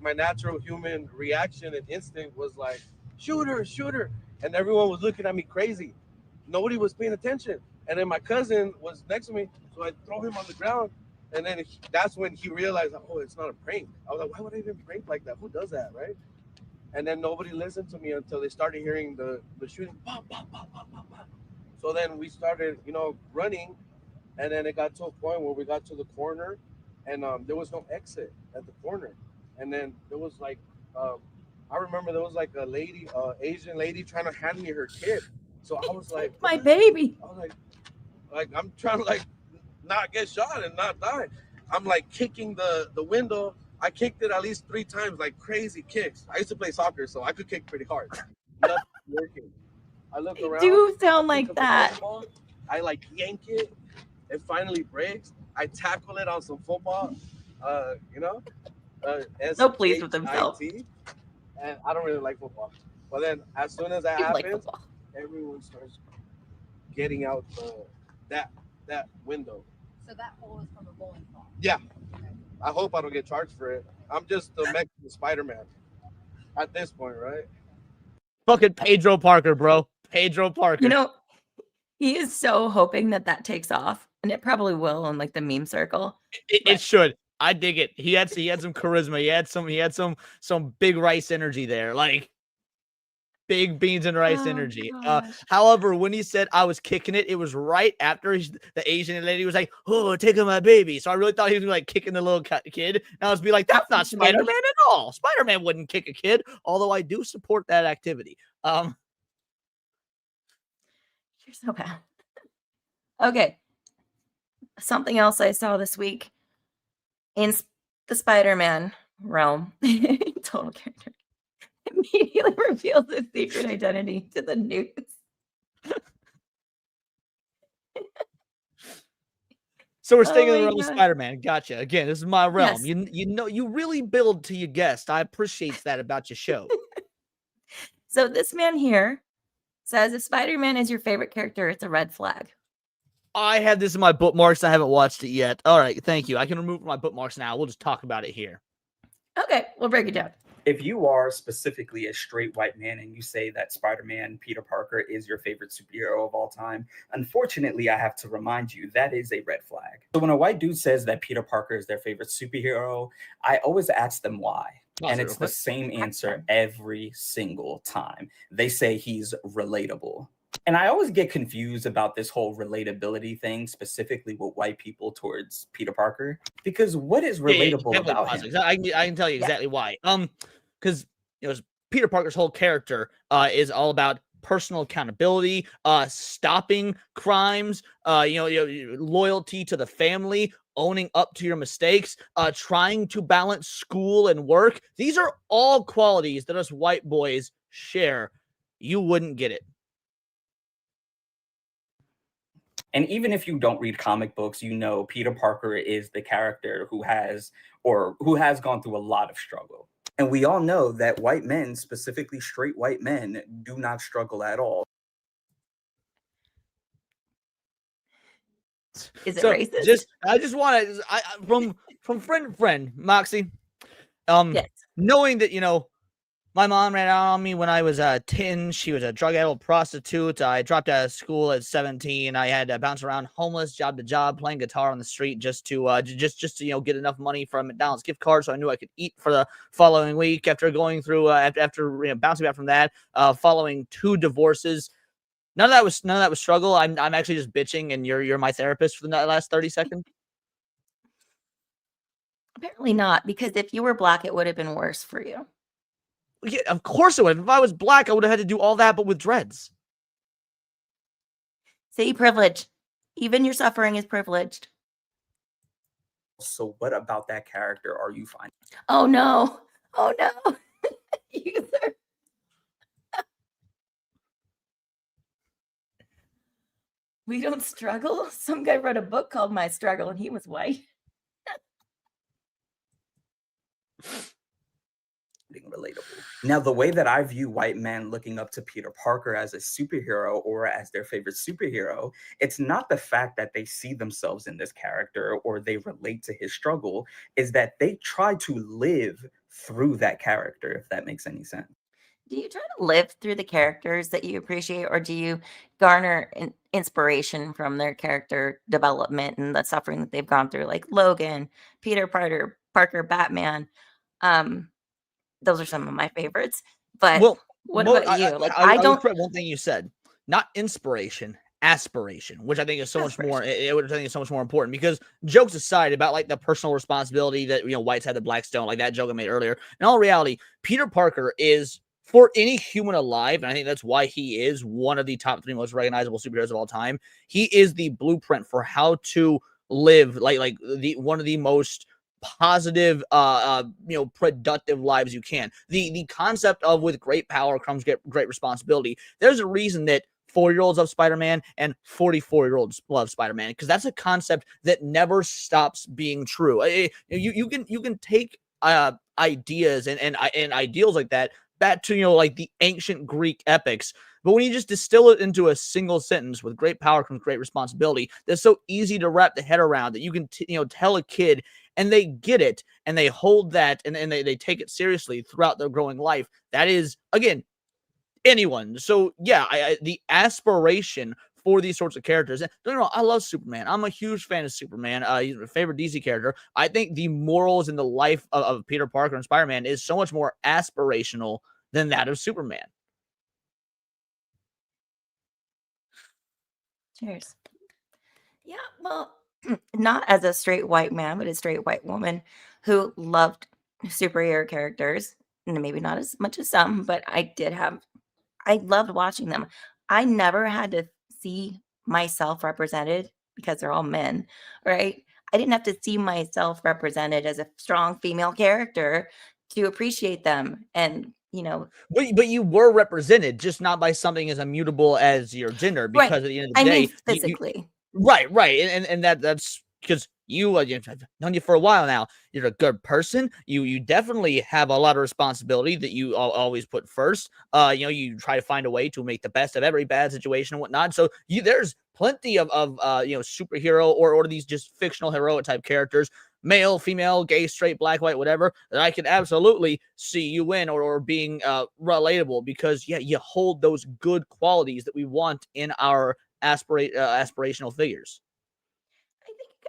my natural human reaction and instinct was like, shooter, and everyone was looking at me crazy. Nobody was paying attention, and then my cousin was next to me, so I throw him on the ground, and then that's when he realized, oh, it's not a prank. I was like, why would I even prank like that? Who does that, right? And then nobody listened to me until they started hearing the shooting. Pop, pop, pop, pop, pop, pop. So then we started, running. And then it got to a point where we got to the corner, and there was no exit at the corner. And then there was I remember there was a lady, Asian lady, trying to hand me her kid. So I was like, my baby. I was like I'm trying to not get shot and not die. I'm kicking the window. I kicked it at least 3 times, crazy kicks. I used to play soccer, so I could kick pretty hard. Nothing working. I look around. You do sound like that. I yank it. It finally breaks. I tackle it on some football, So pleased with himself. And I don't really like football. But then as soon as that happens, everyone starts getting out that window. So that hole is from a bowling ball? Yeah. Okay. I hope I don't get charged for it. I'm just the Mexican Spider-Man at this point, right? Fucking Pedro Parker, bro. Pedro Parker. He is so hoping that takes off, and it probably will in the meme circle. It should. I dig it. He had some charisma. He had some big rice energy there. Big big beans and rice Oh, energy. gosh. However, when he said I was kicking it, it was right after the Asian lady was like, "Oh, taking my baby." So I really thought he was like kicking the little kid. And I was be like, "That's not Kicking the baby. Spider-Man at all. Spider-Man wouldn't kick a kid." Although I do support that activity. You're so bad. Okay. Something else I saw this week in the Spider-Man realm. Total character. Immediately reveals his secret identity to the news. So we're staying in Oh the my realm of gosh. Spider-Man. Gotcha. Again, this is my realm. Yes. You know, you really build to your guest. I appreciate that about your show. So this man here says if Spider-Man is your favorite character, it's a red flag. I have this in my bookmarks. I haven't watched it yet. All right, thank you. I can remove my bookmarks now. We'll just talk about it here. Okay, we'll break it down. If you are specifically a straight white man and you say that Spider-Man Peter Parker is your favorite superhero of all time, unfortunately, I have to remind you that is a red flag. So when a white dude says that Peter Parker is their favorite superhero, I always ask them why. And it's the same answer every single time. They say he's relatable. And I always get confused about this whole relatability thing, specifically with white people towards Peter Parker, because what is relatable about him? I can tell you exactly why. Because Peter Parker's whole character is all about personal accountability, stopping crimes, loyalty to the family, owning up to your mistakes, trying to balance school and work. These are all qualities that us white boys share. You wouldn't get it. And even if you don't read comic books, you know Peter Parker is the character who has gone through a lot of struggle. And we all know that white men, specifically straight white men, do not struggle at all. Is it racist? I just want to, from friend to friend, Moxie, Yes. knowing that, my mom ran out on me when I was 10. She was a drug-addled prostitute. I dropped out of school at 17. I had to bounce around homeless, job to job, playing guitar on the street just to get enough money from a McDonald's gift card so I knew I could eat for the following week. After going through after bouncing back from that, following 2 divorces. None of that was struggle. I'm actually just bitching, and you're my therapist for the last 30 seconds. Apparently not, because if you were black, it would have been worse for you. Yeah, of course it would. If I was black, I would have had to do all that, but with dreads. See, privilege. Even your suffering is privileged. So what about that character are you finding? Oh no. Oh no. User. We don't struggle. Some guy wrote a book called My Struggle and he was white. Relatable. Now, the way that I view white men looking up to Peter Parker as a superhero or as their favorite superhero, it's not the fact that they see themselves in this character or they relate to his struggle, is that they try to live through that character, if that makes any sense. Do you try to live through the characters that you appreciate, or do you garner inspiration from their character development and the suffering that they've gone through, like Logan, Peter Parker, Batman? Those are some of my favorites. But what about you? I don't correct one thing you said. Not inspiration, aspiration, which I think is so much more. Which I think is so much more important, because jokes aside about like the personal responsibility that whites had that blacks don't, like that joke I made earlier. In all reality, Peter Parker is, for any human alive, and I think that's why he is one of the top 3 most recognizable superheroes of all time. He is the blueprint for how to live like one of the most positive, productive lives you can. The concept of with great power comes great responsibility. There's a reason that 4-year-olds love Spider-Man and 44-year-olds love Spider-Man, because that's a concept that never stops being true. You can take ideas and ideals like that back to like the ancient Greek epics. But when you just distill it into a single sentence, with great power comes great responsibility, that's so easy to wrap the head around that you can tell a kid and they get it and they hold that and they take it seriously throughout their growing life. That is, again, anyone. So yeah, the aspiration for these sorts of characters. And don't get me wrong, I love Superman. I'm a huge fan of Superman. He's my favorite DC character. I think the morals in the life of Peter Parker and Spider-Man is so much more aspirational than that of Superman. Cheers. Yeah, well, not as a straight white man, but a straight white woman who loved superhero characters. Maybe not as much as some, but I loved watching them. I never had to see myself represented because they're all men, right? I didn't have to see myself represented as a strong female character to appreciate them. And, But you were represented, just not by something as immutable as your gender, right. because at the end of the I mean, day, physically. right, and that's because I've known you for a while now. You're a good person. You definitely have a lot of responsibility that you always put first. You try to find a way to make the best of every bad situation and whatnot. So there's plenty of superhero or these just fictional heroic type characters, male, female, gay, straight, black, white, whatever, that I can absolutely see you in or being relatable, because you hold those good qualities that we want in our aspirational figures.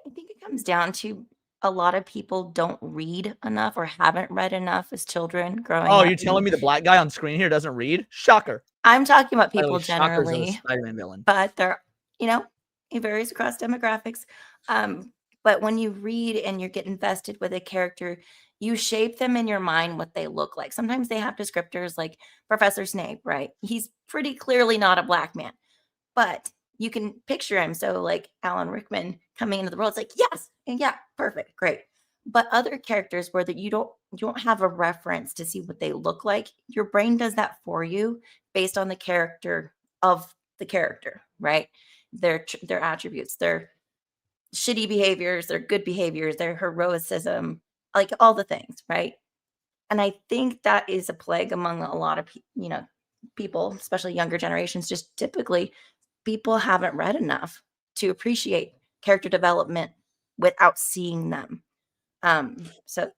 I think it comes down to a lot of people don't read enough or haven't read enough as children growing Oh, up. you're telling me the black guy on screen here doesn't read? Shocker. I'm talking about By the way, people Shocker's a generally, Spider-Man villain. but it varies across demographics. But when you read and you get invested with a character, you shape them in your mind what they look like. Sometimes they have descriptors like Professor Snape, right? He's pretty clearly not a black man, but you can picture him. So like Alan Rickman coming into the world, it's like, yes, and yeah, perfect, great. But other characters where that you don't have a reference to see what they look like, your brain does that for you based on the character of the character, right? Their attributes, their shitty behaviors, their good behaviors, their heroicism, like all the things, right? And I think that is a plague among a lot of people, especially younger generations. Just typically, people haven't read enough to appreciate character development without seeing them. So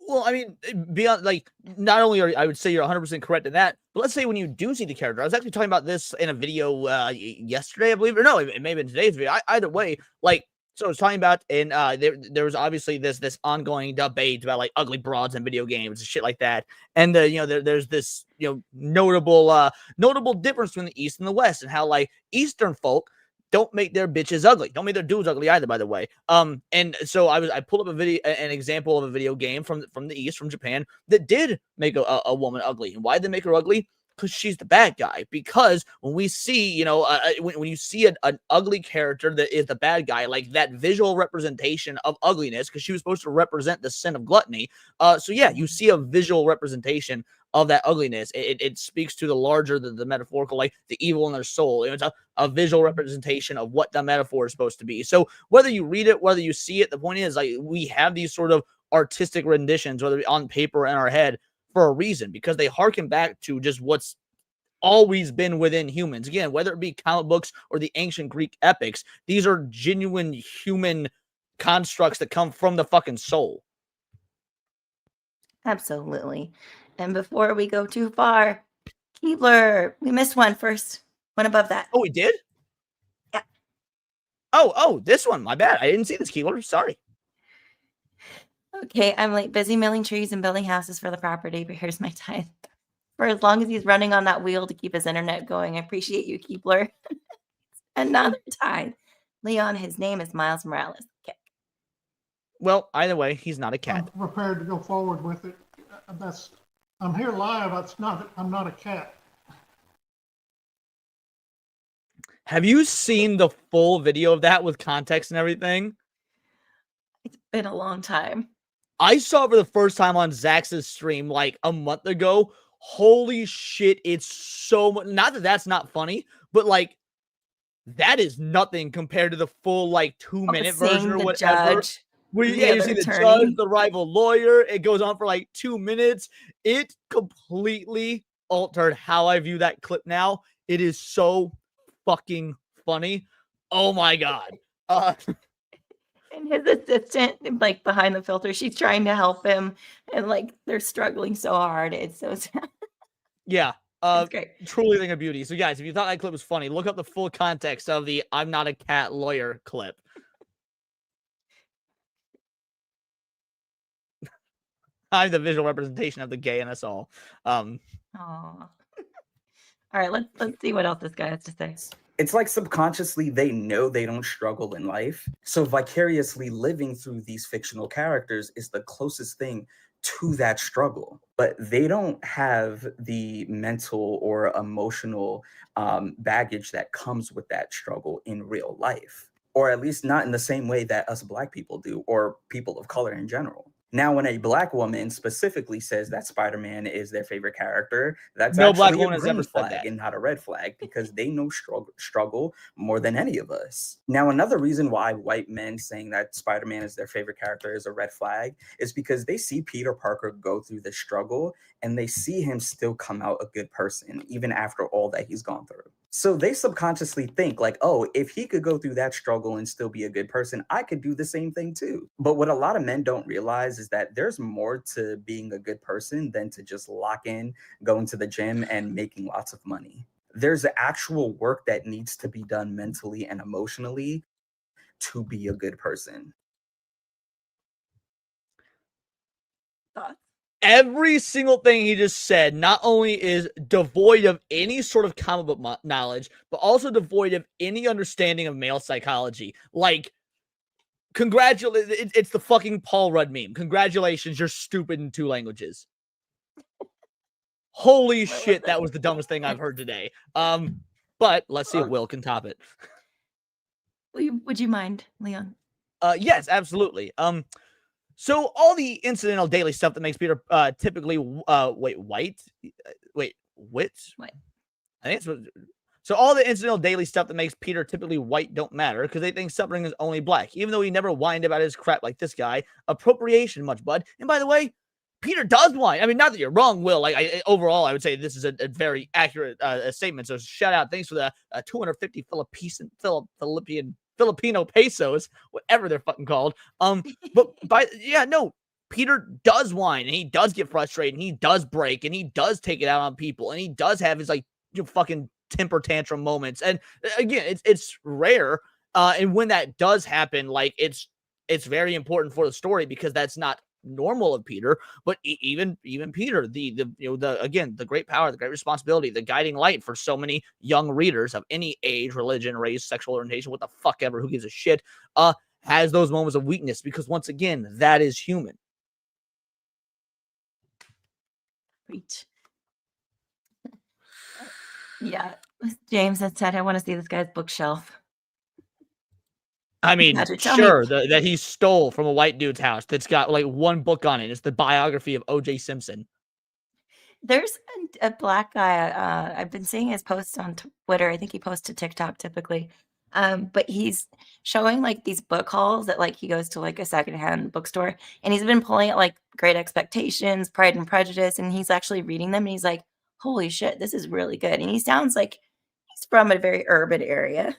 Well, I mean, beyond not only I would say you're 100% correct in that, but let's say when you do see the character, I was actually talking about this in a video yesterday, I believe, or no, it may have been today's video. Either way, so I was talking about, and there was obviously this ongoing debate about ugly broads in video games and shit like that, and there's this notable difference between the East and the West, and how Eastern folk don't make their bitches ugly. Don't make their dudes ugly either, by the way. And so I pulled up an example of a video game from the East, from Japan, that did make a woman ugly. And why did they make her ugly? Because she's the bad guy. Because when we see, when you see an ugly character that is the bad guy, like that visual representation of ugliness, because she was supposed to represent the sin of gluttony. So yeah, you see a visual representation of that ugliness. It speaks to the larger, the metaphorical, like the evil in their soul. It's a visual representation of what the metaphor is supposed to be. So whether you read it, whether you see it, the point is we have these sort of artistic renditions, whether it be on paper or in our head, for a reason, because they harken back to just what's always been within humans. Again, whether it be comic books or the ancient Greek epics, these are genuine human constructs that come from the fucking soul. absolutely. And before we go too far, Keebler, we missed one first. One above that. Oh, we did? Yeah. Oh, this one. My bad. I didn't see this, Keebler. Sorry. Okay, I'm busy milling trees and building houses for the property, but here's my tithe. For as long as he's running on that wheel to keep his internet going, I appreciate you, Keebler. Another tithe. Leon, his name is Miles Morales. Okay. Well, either way, he's not a cat. I'm prepared to go forward with it. I'm here live. I'm not a cat. Have you seen the full video of that with context and everything? It's been a long time. I saw it for the first time on Zax's stream a month ago. Holy shit, it's so much. Not that that's not funny, but that is nothing compared to the full 2-minute version or whatever. Judge, Where you see the judge, the rival lawyer. It goes on for 2 minutes. It completely altered how I view that clip now. It is so fucking funny. Oh my god. And his assistant, behind the filter, she's trying to help him, and they're struggling so hard. It's so sad. Yeah. It's great. Truly thing of beauty. So guys, if you thought that clip was funny, look up the full context of the "I'm not a cat" lawyer clip. I'm the visual representation of the gay in us all. All right, let's see what else this guy has to say. It's like subconsciously they know they don't struggle in life. So vicariously living through these fictional characters is the closest thing to that struggle. But they don't have the mental or emotional baggage that comes with that struggle in real life, or at least not in the same way that us Black people do, or people of color in general. Now, when a Black woman specifically says that Spider-Man is their favorite character, that's No Black actually a woman has ever green said flag that. and not a red flag, because they know struggle more than any of us. Now, another reason why white men saying that Spider-Man is their favorite character is a red flag is because they see Peter Parker go through the struggle and they see him still come out a good person, even after all that he's gone through. So they subconsciously think like, oh, if he could go through that struggle and still be a good person, I could do the same thing too. But what a lot of men don't realize is that there's more to being a good person than to just lock in, going to the gym and making lots of money. There's actual work that needs to be done mentally and emotionally to be a good person. Thoughts? Every single thing he just said not only is devoid of any sort of comic book knowledge, but also devoid of any understanding of male psychology. Like, it's the fucking Paul Rudd meme. Congratulations, you're stupid in 2 languages. Holy shit, that was the dumbest thing I've heard today. But let's see if Will can top it. Would you mind, Leon? Yes, absolutely. So all the incidental daily stuff that makes Peter typically white. Wait, wit? What? I think it's what. So all the incidental daily stuff that makes Peter typically white don't matter because they think suffering is only Black, even though he never whined about his crap like this guy. Appropriation, much bud. And by the way, Peter does whine. I mean, not that you're wrong, Will. Like overall, I would say this is a very accurate statement. So shout out, thanks for the 250 Filipino pesos, whatever they're fucking called. Peter does whine and he does get frustrated and he does break and he does take it out on people and he does have his fucking temper tantrum moments. And again, it's rare. And when that does happen, like it's very important for the story because that's not normal of Peter. But even Peter, the great power, the great responsibility, the guiding light for so many young readers of any age, religion, race, sexual orientation, what the fuck ever, who gives a shit, has those moments of weakness because once again, that is human. Preach. Yeah, James had said, I want to see this guy's bookshelf. I mean, Badger, tell sure, me. that he stole from a white dude's house that's got like one book on it. It's the biography of O.J. Simpson. There's a Black guy. I've been seeing his posts on Twitter. I think he posts to TikTok typically. But he's showing like these book hauls that like he goes to like a secondhand bookstore and he's been pulling at like Great Expectations, Pride and Prejudice, and he's actually reading them and he's like, holy shit, this is really good. And he sounds like he's from a very urban area.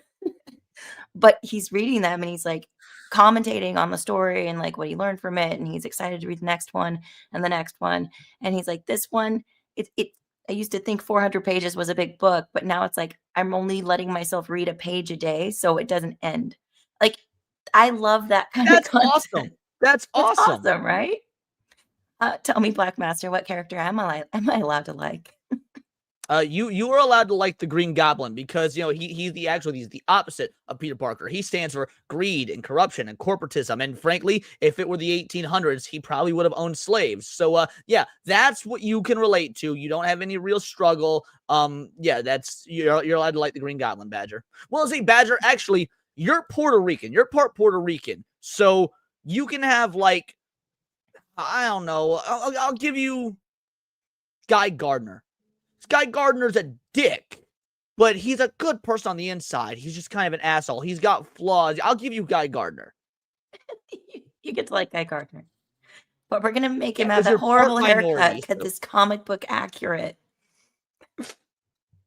But he's reading them and he's like commentating on the story and like what he learned from it. And he's excited to read the next one and the next one. And he's like, this one, I used to think 400 pages was a big book, but now it's like I'm only letting myself read a page a day so it doesn't end. Like, I love that kind That's of content. awesome. That's awesome, right? Tell me, Black Master, what character am I allowed to like? You are allowed to like the Green Goblin because he's the opposite of Peter Parker. He stands for greed and corruption and corporatism. And frankly, if it were the 1800s, he probably would have owned slaves. So that's what you can relate to. You don't have any real struggle. That's you're allowed to like the Green Goblin, Badger. Well, see, Badger, actually, you're Puerto Rican. You're part Puerto Rican, so you can have like, I don't know. I'll give you Guy Gardner. Guy Gardner's a dick, but he's a good person on the inside. He's just kind of an asshole. He's got flaws. I'll give you Guy Gardner. You get to like Guy Gardner. But we're going to make him have that horrible haircut because it's comic book accurate.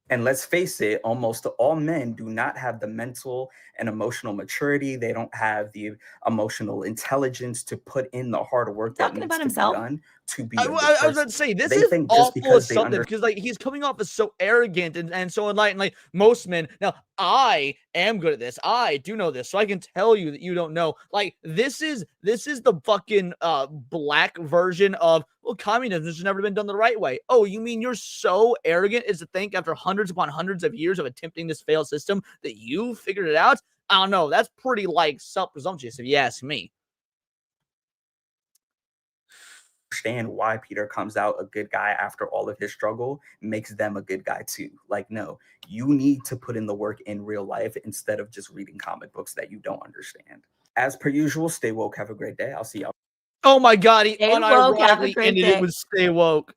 And let's face it, almost all men do not have the mental and emotional maturity. They don't have the emotional intelligence to put in the hard work that needs to be done to be a good person. I was about to say, this is all full of something because like he's coming off as so arrogant and so enlightened. Like most men, now I am good at this. I do know this, so I can tell you that you don't know. Like this is the fucking Black version of well, communism has never been done the right way. Oh, you mean you're so arrogant as to think after hundreds upon hundreds of years of attempting this failed system that you figured it out? I don't know. That's pretty like self-presumptuous if you ask me. Understand why Peter comes out a good guy after all of his struggle makes them a good guy too. Like, no, you need to put in the work in real life instead of just reading comic books that you don't understand. As per usual, stay woke. Have a great day. I'll see y'all. Oh my God, he Stay woke, have a unironically great ended day. it with stay woke.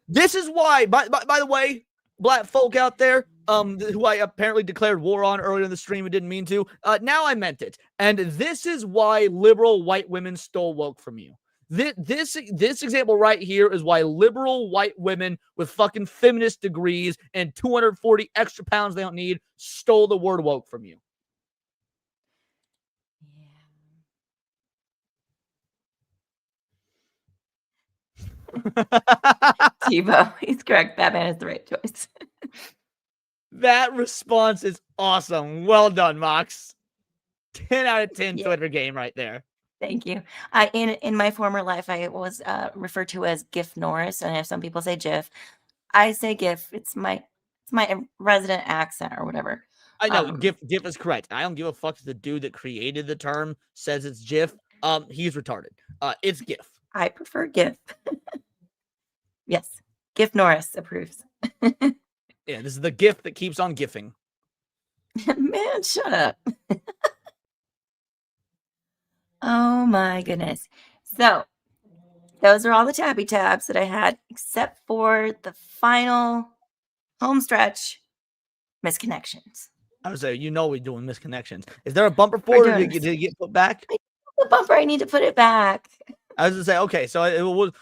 This is why, by the way, black folk out there, who I apparently declared war on earlier in the stream and didn't mean to, now I meant it. And this is why liberal white women stole woke from you. This example right here is why liberal white women with fucking feminist degrees and 240 extra pounds they don't need stole the word woke from you. Tebow, he's correct. Batman is the right choice. That response is awesome. Well done, Mox. 10 out of 10 Yeah. Twitter game right there. Thank you. In my former life, I was referred to as Gif Norris, and if some people say Jif, I say Gif. It's my resident accent or whatever. I know GIF is correct. I don't give a fuck if the dude that created the term says it's GIF. He's retarded. It's GIF. I prefer GIF. Yes, GIF Norris approves. Yeah, this is the GIF that keeps on gifting. Man, shut up. Oh my goodness. So those are all the tabby tabs that I had, except for the final home stretch misconnections. I was saying, we're doing misconnections. Is there a bumper for it, or did it get put back? The bumper, I need to put it back. I was gonna say, okay, so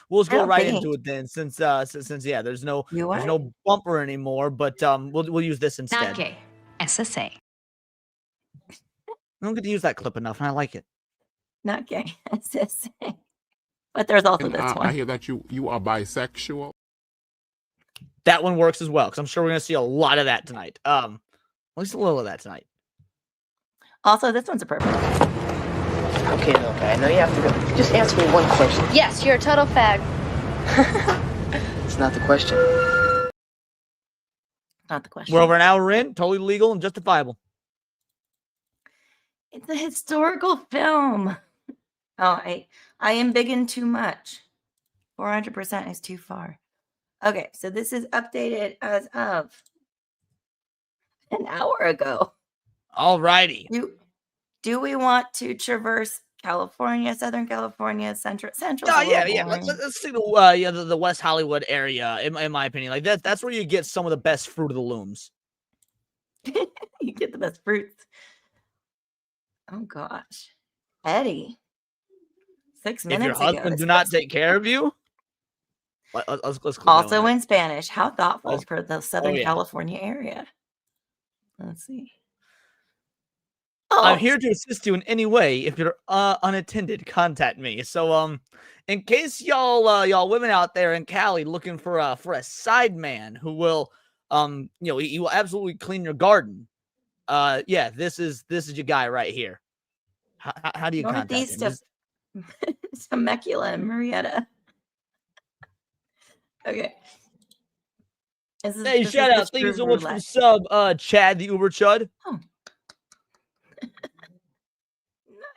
we'll just I go don't right think. into it then, since yeah, there's no You there's are? no bumper anymore, but we'll use this instead. Not gay. SSA. I don't get to use that clip enough, and I like it. Not gay. But there's also this one. I hear that you are bisexual. That one works as well, because I'm sure we're gonna see a lot of that tonight. At least a little of that tonight. Also, this one's a purple. Okay, okay. I know you have to go. Just answer me one question. Yes, you're a total fag. It's not the question. Not the question. We're over an hour in, totally legal and justifiable. It's a historical film. Oh, I am bigging too much. 400% is too far. Okay, so this is updated as of an hour ago. All righty. Do we want to traverse California, Southern California, Central? Yeah. Let's see the West Hollywood area. In my opinion, like that's where you get some of the best fruit of the looms. You get the best fruits. Oh gosh, Eddie. 6 minutes. If your husband ago, do not take care of you. Let's click also in Spanish. How thoughtful for the Southern yeah. California area. Let's see. I'm here to assist you in any way. If you're unattended, contact me. So, in case y'all women out there in Cali looking for a side man who will, he will absolutely clean your garden. Yeah, this is your guy right here. How do you contact him? Northeast of Temecula and Murrieta. Okay. Hey, shout out. Thank you so much for the sub, Chad the Uber Chud. Oh.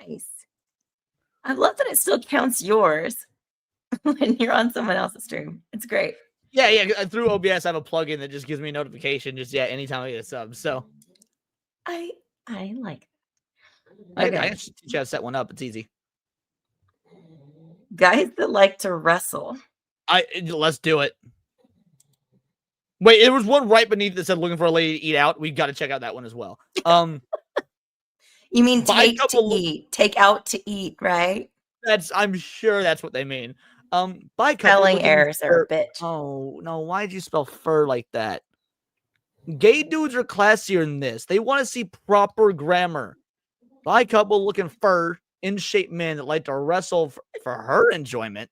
Nice. I love that it still counts yours when you're on someone else's stream. It's great. Yeah. Through OBS, I have a plugin that just gives me a notification anytime I get a sub. So I like that. Okay. I can teach you how to set one up. It's easy. Guys that like to wrestle. Let's do it. Wait, there was one right beneath that said looking for a lady to eat out. We got to check out that one as well. You mean take to eat, take out to eat, right? I'm sure that's what they mean. By spelling errors are a bitch. Oh no, why'd you spell fur like that? Gay dudes are classier than this. They want to see proper grammar. By couple looking fur in shape men that like to wrestle for her enjoyment.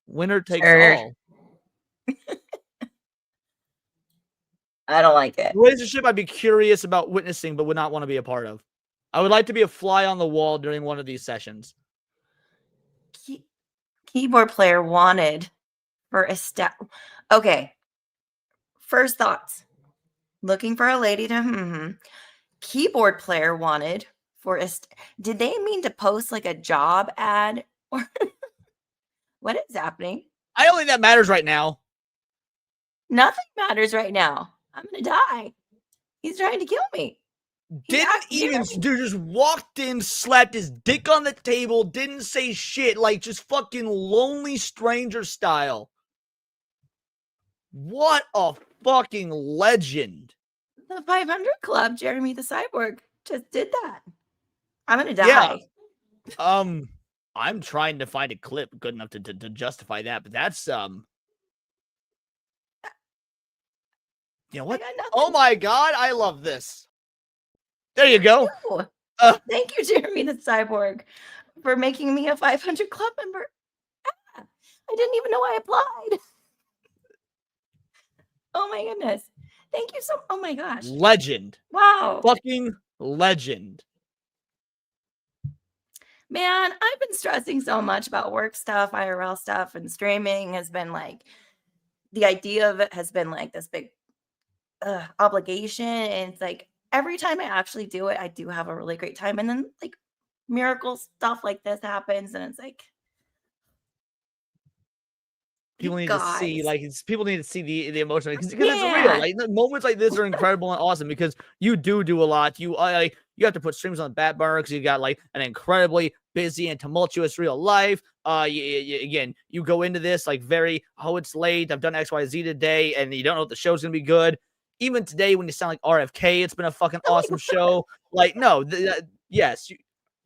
Winner takes all. I don't like it. Relationship I'd be curious about witnessing, but would not want to be a part of. I would like to be a fly on the wall during one of these sessions. keyboard player wanted for a step. Okay. First thoughts. Looking for a lady to keyboard player wanted for a did they mean to post like a job ad or what is happening? I don't think that matters right now. Nothing matters right now. I'm gonna die. He's trying to kill me. Didn't even, dude, just walked in, slapped his dick on the table, didn't say shit, like just fucking lonely stranger style. What a fucking legend. The 500 Club, Jeremy the Cyborg, just did that. I'm gonna die. Yeah. I'm trying to find a clip good enough to justify that, but that's you know what? Oh my god, I love this. There you go. Thank you, Jeremy the Cyborg, for making me a 500 Club member. I didn't even know I applied. Oh my goodness. Thank you so. Oh my gosh. Legend. Wow. Fucking legend. Man, I've been stressing so much about work stuff, IRL stuff, and streaming has been like, the idea of it has been like this big obligation. And it's like, every time I actually do it, I do have a really great time. And then like miracle stuff like this happens. And it's like, People need to see, like, people need to see the emotion because it's real. Like moments like this are incredible and awesome because you do a lot. You have to put streams on the back burner because you got like an incredibly busy and tumultuous real life. Again, you go into this like very, it's late. I've done XYZ today, and you don't know if the show's gonna be good. Even today, when you sound like RFK, it's been a fucking awesome show. Like, no, yes,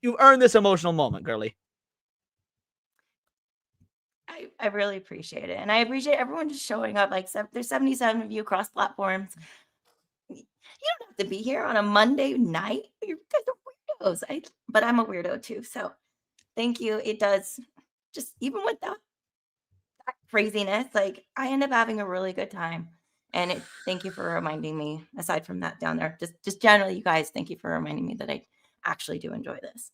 you earned this emotional moment, girly. I really appreciate it. And I appreciate everyone just showing up. Like, there's 77 of you across platforms. You don't have to be here on a Monday night. You guys are weirdos. But I'm a weirdo too. So thank you. It does, just even with that craziness, like I end up having a really good time. And thank you for reminding me, aside from that down there, just generally, you guys, thank you for reminding me that I actually do enjoy this.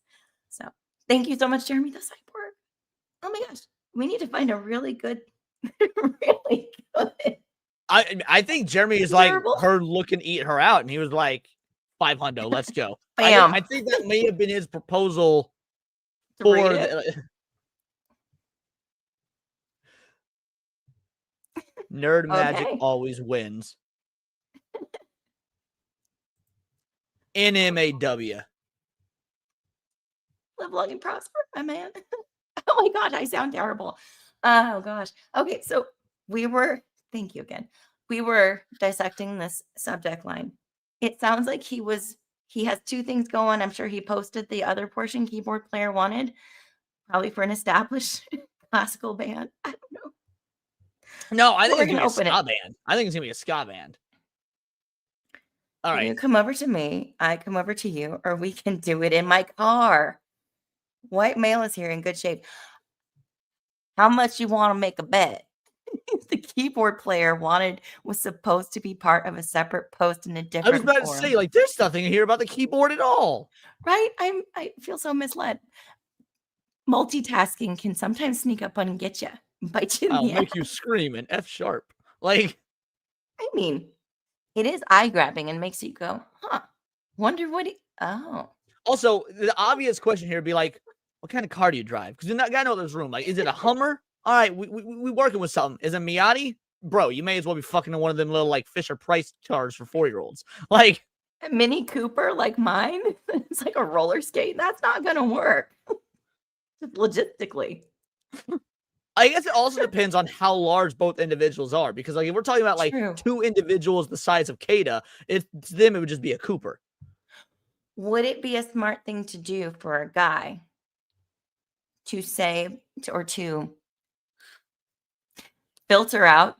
So thank you so much, Jeremy the Cyborg. Oh my gosh. We need to find a really good, really good. I think Jeremy is like her looking eat her out, and he was like, 500, let's go. Bam. I think that may have been his proposal for Nerd Magic always wins. NMAW. Live long and prosper, my man. Oh my God, I sound terrible. Oh gosh. Okay, so thank you again. We were dissecting this subject line. It sounds like he has two things going. I'm sure he posted the other portion keyboard player wanted, probably for an established classical band. I don't know. No, I think it's gonna be a ska band. I think it's gonna be a ska band. All right. You come over to me, I come over to you, or we can do it in my car. White male is here in good shape. How much you want to make a bet? The keyboard player was supposed to be part of a separate post in a different I was about forum. to say, like, there's nothing here about the keyboard at all. Right? I feel so misled. Multitasking can sometimes sneak up on and get you. Bite you in I'll the make ass. you scream in F sharp. Like, I mean, it is eye grabbing and makes you go, wonder what Also, the obvious question here would be like, what kind of car do you drive? Because you gotta know there's room. Like, is it a Hummer? All right, we working with something. Is it Miata? Bro, you may as well be fucking in one of them little like Fisher Price cars for 4-year-olds. Like a Mini Cooper like mine. It's like a roller skate. That's not gonna work. Just logistically. I guess it also depends on how large both individuals are. Because like if we're talking about like two individuals the size of Kada, to them it would just be a Cooper. Would it be a smart thing to do for a guy to say or to filter out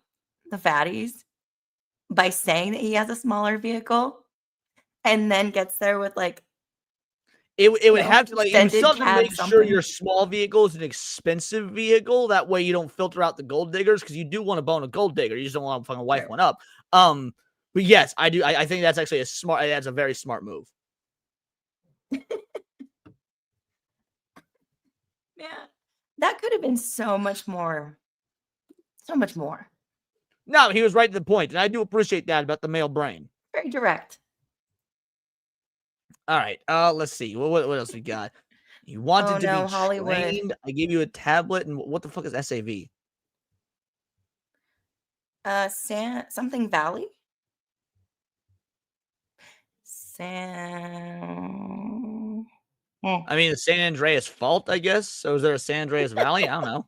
the fatties by saying that he has a smaller vehicle and then gets there with like it would have to like you still have to make something. sure your small vehicle is an expensive vehicle. That way you don't filter out the gold diggers because you do want to bone a gold digger. You just don't want to fucking wife one up. But yes, I do. I think that's actually that's a very smart move. Yeah, That could have been so much more. So much more. No, he was right to the point, and I do appreciate that about the male brain. Very direct. All right, let's see. What else we got? You wanted to no, be Hollywood. trained. I gave you a tablet, and what the fuck is SAV? Something Valley? San. I mean, the San Andreas Fault, I guess. So is there a San Andreas Valley? I don't know.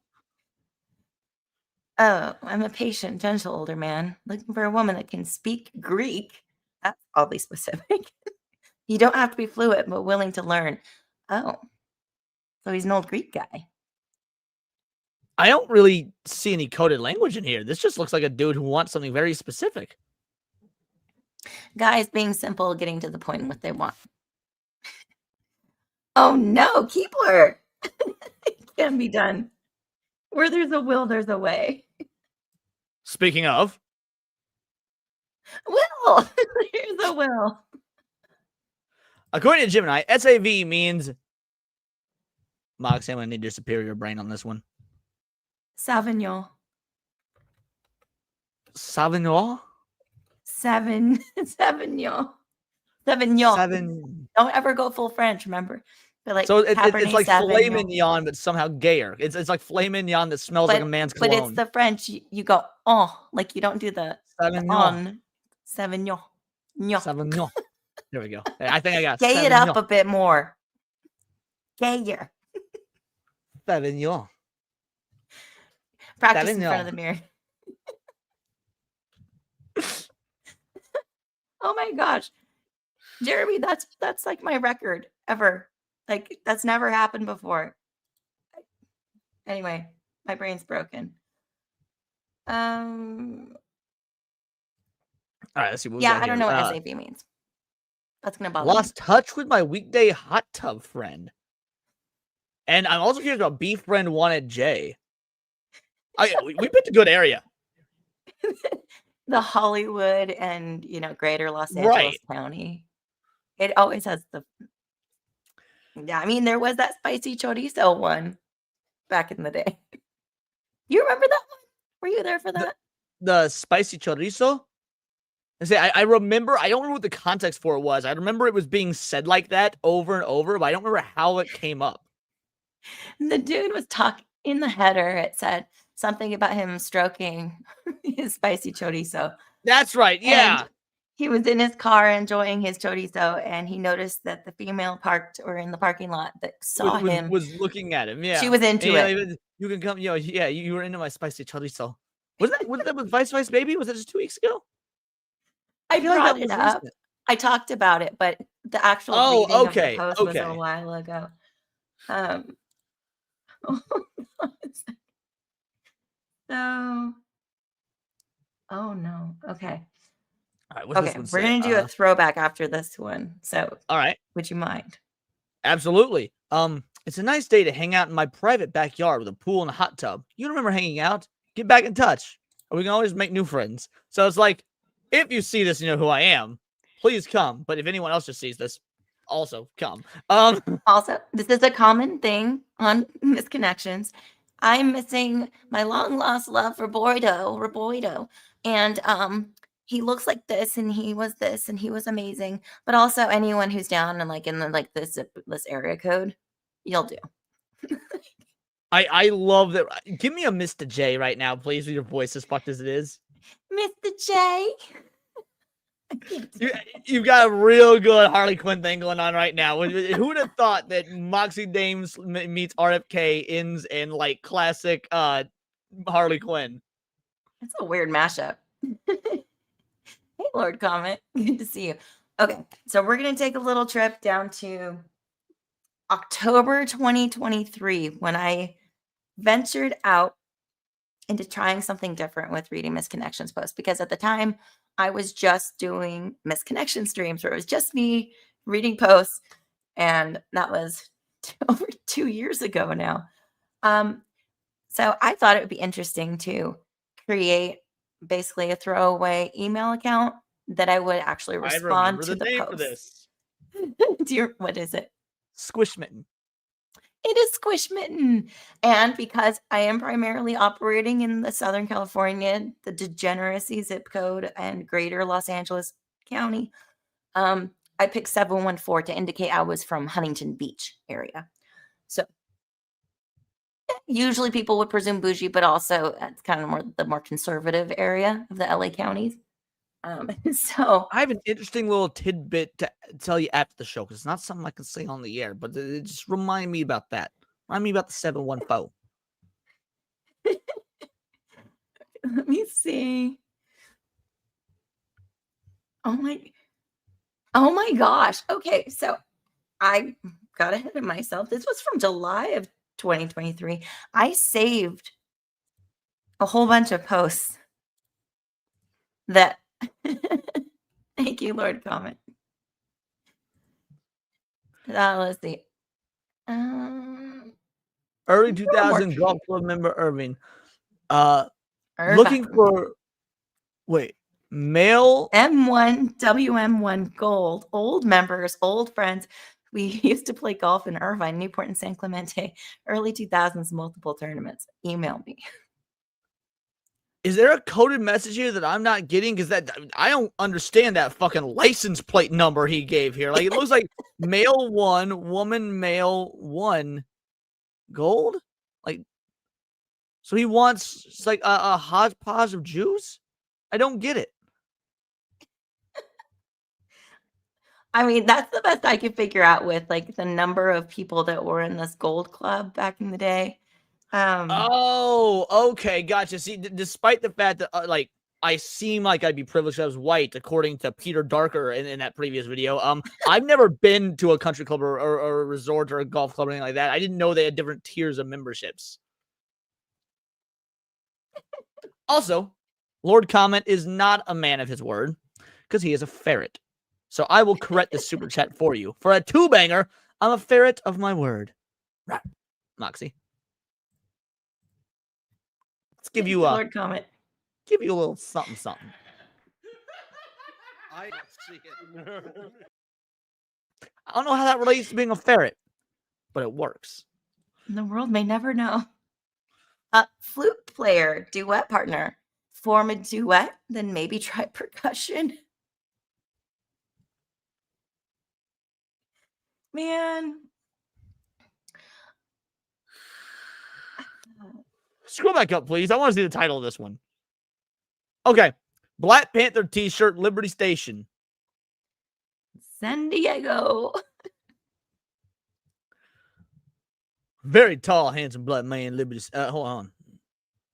Oh, I'm a patient, gentle older man looking for a woman that can speak Greek. That's oddly specific. You don't have to be fluent, but willing to learn. Oh, so he's an old Greek guy. I don't really see any coded language in here. This just looks like a dude who wants something very specific. Guys being simple, getting to the point in what they want. Oh no, Keebler! It can be done. Where there's a will, there's a way. Speaking of, Will! There's a will. according to Gemini, SAV means. Mox, I'm going to need your superior brain on this one. Sauvignon. Sauvignon? Sauvignon. Don't ever go full French, remember? But like So it's like Cabernet filet Sauvignon. mignon, but somehow gayer. It's like filet mignon that smells like a man's cologne. But it's the French. You go, oh, like you don't do the Sauvignon. on. Sauvignon. Sauvignon. There we go. I think I got Gay it up a bit more. Gayer. Sauvignon. Practice in front of the mirror. Oh my gosh. Jeremy, that's like my record ever. Like that's never happened before. Anyway, my brain's broken. All right, let's see what we Yeah, got I don't here. know what SAV means. That's gonna bother Lost touch with my weekday hot tub friend. And I'm also curious about B friend wanted J. Oh yeah, we picked a good area. me. The Hollywood and greater Los Angeles Right. County. It always has the. Yeah, I mean there was that spicy chorizo one back in the day. You remember that one? Were you there for that? The spicy chorizo. I say I remember. I don't remember what the context for it was. I remember it was being said like that over and over, but I don't remember how it came up. The dude was talking in the header. It said something about him stroking his spicy chorizo. That's right. Yeah. And he was in his car enjoying his chorizo, and he noticed that the female parked or in the parking lot that saw him was looking at him. Yeah. She was into it. You can come. Yeah. You were into my spicy chorizo. Was that with Vice Vice Baby? Was that just 2 weeks ago? I feel like brought that it was up. recent. I talked about it, but the actual Oh, reading okay, of the post was okay. a while ago. So, oh no. Okay. All right. What's this Okay, one we're say? gonna do a throwback after this one. So, All right. would you mind? Absolutely. It's a nice day to hang out in my private backyard with a pool and a hot tub. You remember hanging out? Get back in touch. Or we can always make new friends. So it's like, if you see this, you know who I am. Please come. But if anyone else just sees this, also come. Also, this is a common thing on Misconnections. I'm missing my long lost love for Roboido. And he looks like this, and he was this, and he was amazing. But also anyone who's down and like in the like this area code, you'll do. I love that. Give me a Mr. J right now, please, with your voice as fucked as it is. Mr. J. You've got a real good Harley Quinn thing going on right now. Who would have thought that Moxie Dames meets RFK ends in like classic Harley Quinn? It's a weird mashup. Hey, Lord Comet. Good to see you. Okay, so we're going to take a little trip down to October 2023 when I ventured out into trying something different with reading Misconnections posts, because at the time I was just doing Misconnection streams where it was just me reading posts, and that was over 2 years ago now. So I thought it would be interesting to create basically a throwaway email account that I would actually respond to the name post. for this. What is it? Squishmitten. It is squishmitten. And because I am primarily operating in the Southern California, the degeneracy zip code and greater Los Angeles County, I picked 714 to indicate I was from Huntington Beach area. So usually people would presume bougie, but also it's kind of the more conservative area of the LA counties. So I have an interesting little tidbit to tell you after the show because it's not something I can say on the air, but just remind me about that. Remind me about the 714. let me see. Oh my gosh. Okay, so I got ahead of myself. This was from July of 2023. I saved a whole bunch of posts that thank you, Lord Comment. Let's see. Early more. 2000 golf club member Irving. Irvine. Looking for male M1, WM1 Gold, old members, old friends. We used to play golf in Irvine, Newport, and San Clemente, early 2000s, multiple tournaments. Email me. Is there a coded message here that I'm not getting? Because that I don't understand that fucking license plate number he gave here. Like it looks like male 1, woman male 1, gold. Like, so he wants it's like a hodgepodge of Jews. I don't get it. I mean, that's the best I could figure out with like the number of people that were in this gold club back in the day. Oh, okay, gotcha. See, despite the fact that like I seem like I'd be privileged as white, according to Peter Darker in that previous video. I've never been to a country club or a resort or a golf club or anything like that. I didn't know they had different tiers of memberships. Also, Lord Comment is not a man of his word because he is a ferret. So I will correct the super chat for you. For a 2-banger, I'm a ferret of my word. Right, Moxie. Let's give you a Lord Comment. Give you a little something. I see it. I don't know how that relates to being a ferret, but it works. The world may never know. Flute player, duet partner. Form a duet, then maybe try percussion. Man. Scroll back up, please. I want to see the title of this one. Okay. Black Panther t-shirt, Liberty Station. San Diego. Very tall, handsome black man, Liberty. Hold on.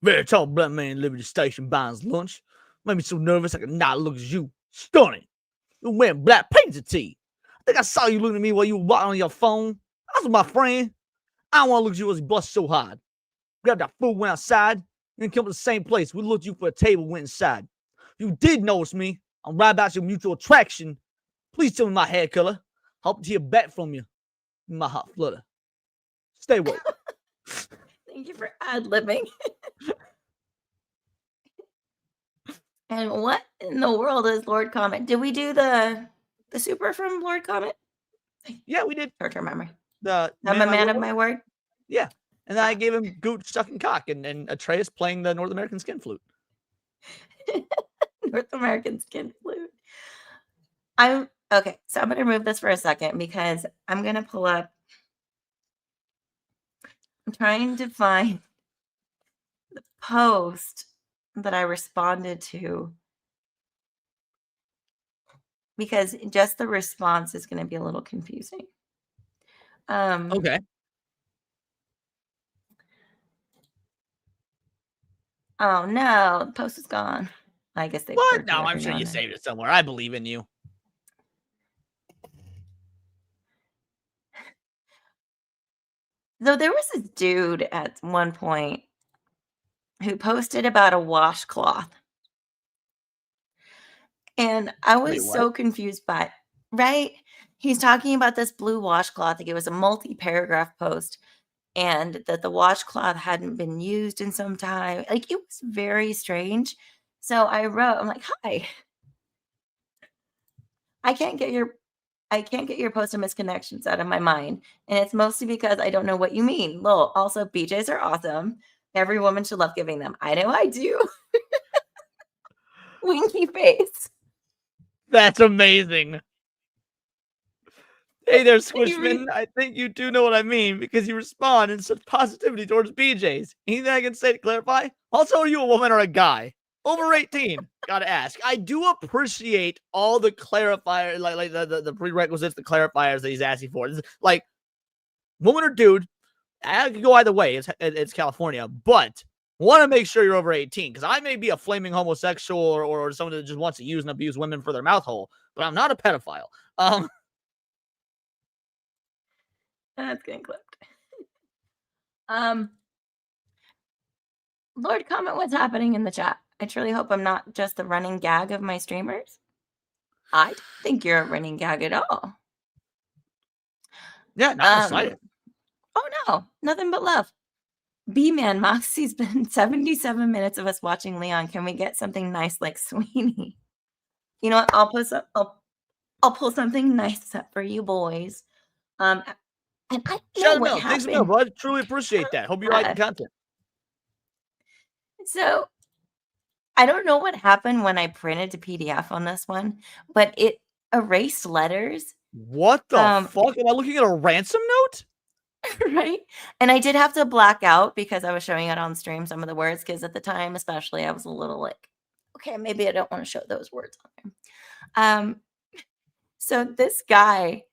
Very tall black man, Liberty Station, buys lunch. Made me so nervous I could not look at you. Stunning. You're wearing black Panther tee. I think I saw you looking at me while you were walking on your phone. That's my friend. I don't want to look at you as he bust so hard. Grabbed our food, went outside, then come to the same place. We looked at you for a table, went inside. You did notice me. I'm right about your mutual attraction. Please tell me my hair color. Hope to hear back from you. My hot flutter. Stay away. Thank you for ad-libbing. And what in the world is Lord Comment? Did we do the super from Lord Comment? Yeah, we did. Short-term memory. I'm a man of my word. Yeah. And then I gave him Gooch sucking cock and Atreus playing the North American skin flute. North American skin flute. Okay, so I'm going to remove this for a second because I'm going to pull up. I'm trying to find the post that I responded to because just the response is going to be a little confusing. Okay. Oh no, the post is gone. I guess they. What? No, I'm sure you saved it somewhere. I believe in you. So there was this dude at one point who posted about a washcloth. And I was so confused by it, right? He's talking about this blue washcloth. Like it was a multi-paragraph post and that the washcloth hadn't been used in some time. Like it was very strange. So I wrote, I'm like, hi. I can't get your I can't get your post of misconnections out of my mind. And it's mostly because I don't know what you mean. Lol. Also, BJs are awesome. Every woman should love giving them. I know I do. Winky face. That's amazing. Hey there, read- Squishman. I think you do know what I mean because you respond in such positivity towards BJs. Anything I can say to clarify? Also, are you a woman or a guy? Over 18. Gotta ask. I do appreciate all the clarifier, like the prerequisites, the clarifiers that he's asking for. It's like, woman or dude, I could go either way. It's California, but want to make sure you're over 18 because I may be a flaming homosexual or someone that just wants to use and abuse women for their mouth hole, but I'm not a pedophile. That's getting clipped. Lord, comment what's happening in the chat. I truly hope I'm not just the running gag of my streamers. I don't think you're a running gag at all. Yeah, not excited. Oh no, nothing but love. B-Man Moxie's been 77 minutes of us watching Leon. Can we get something nice like Sweeney? You know what? I'll pull something nice up for you boys. And I don't know Shout what out. Thanks, happened. bud. Truly appreciate that. Hope you like the content. So I don't know what happened when I printed the PDF on this one, but it erased letters. What the fuck? Am I looking at a ransom note? Right? And I did have to black out because I was showing it on stream, some of the words, because at the time, especially, I was a little like, okay, maybe I don't want to show those words on there. So this guy,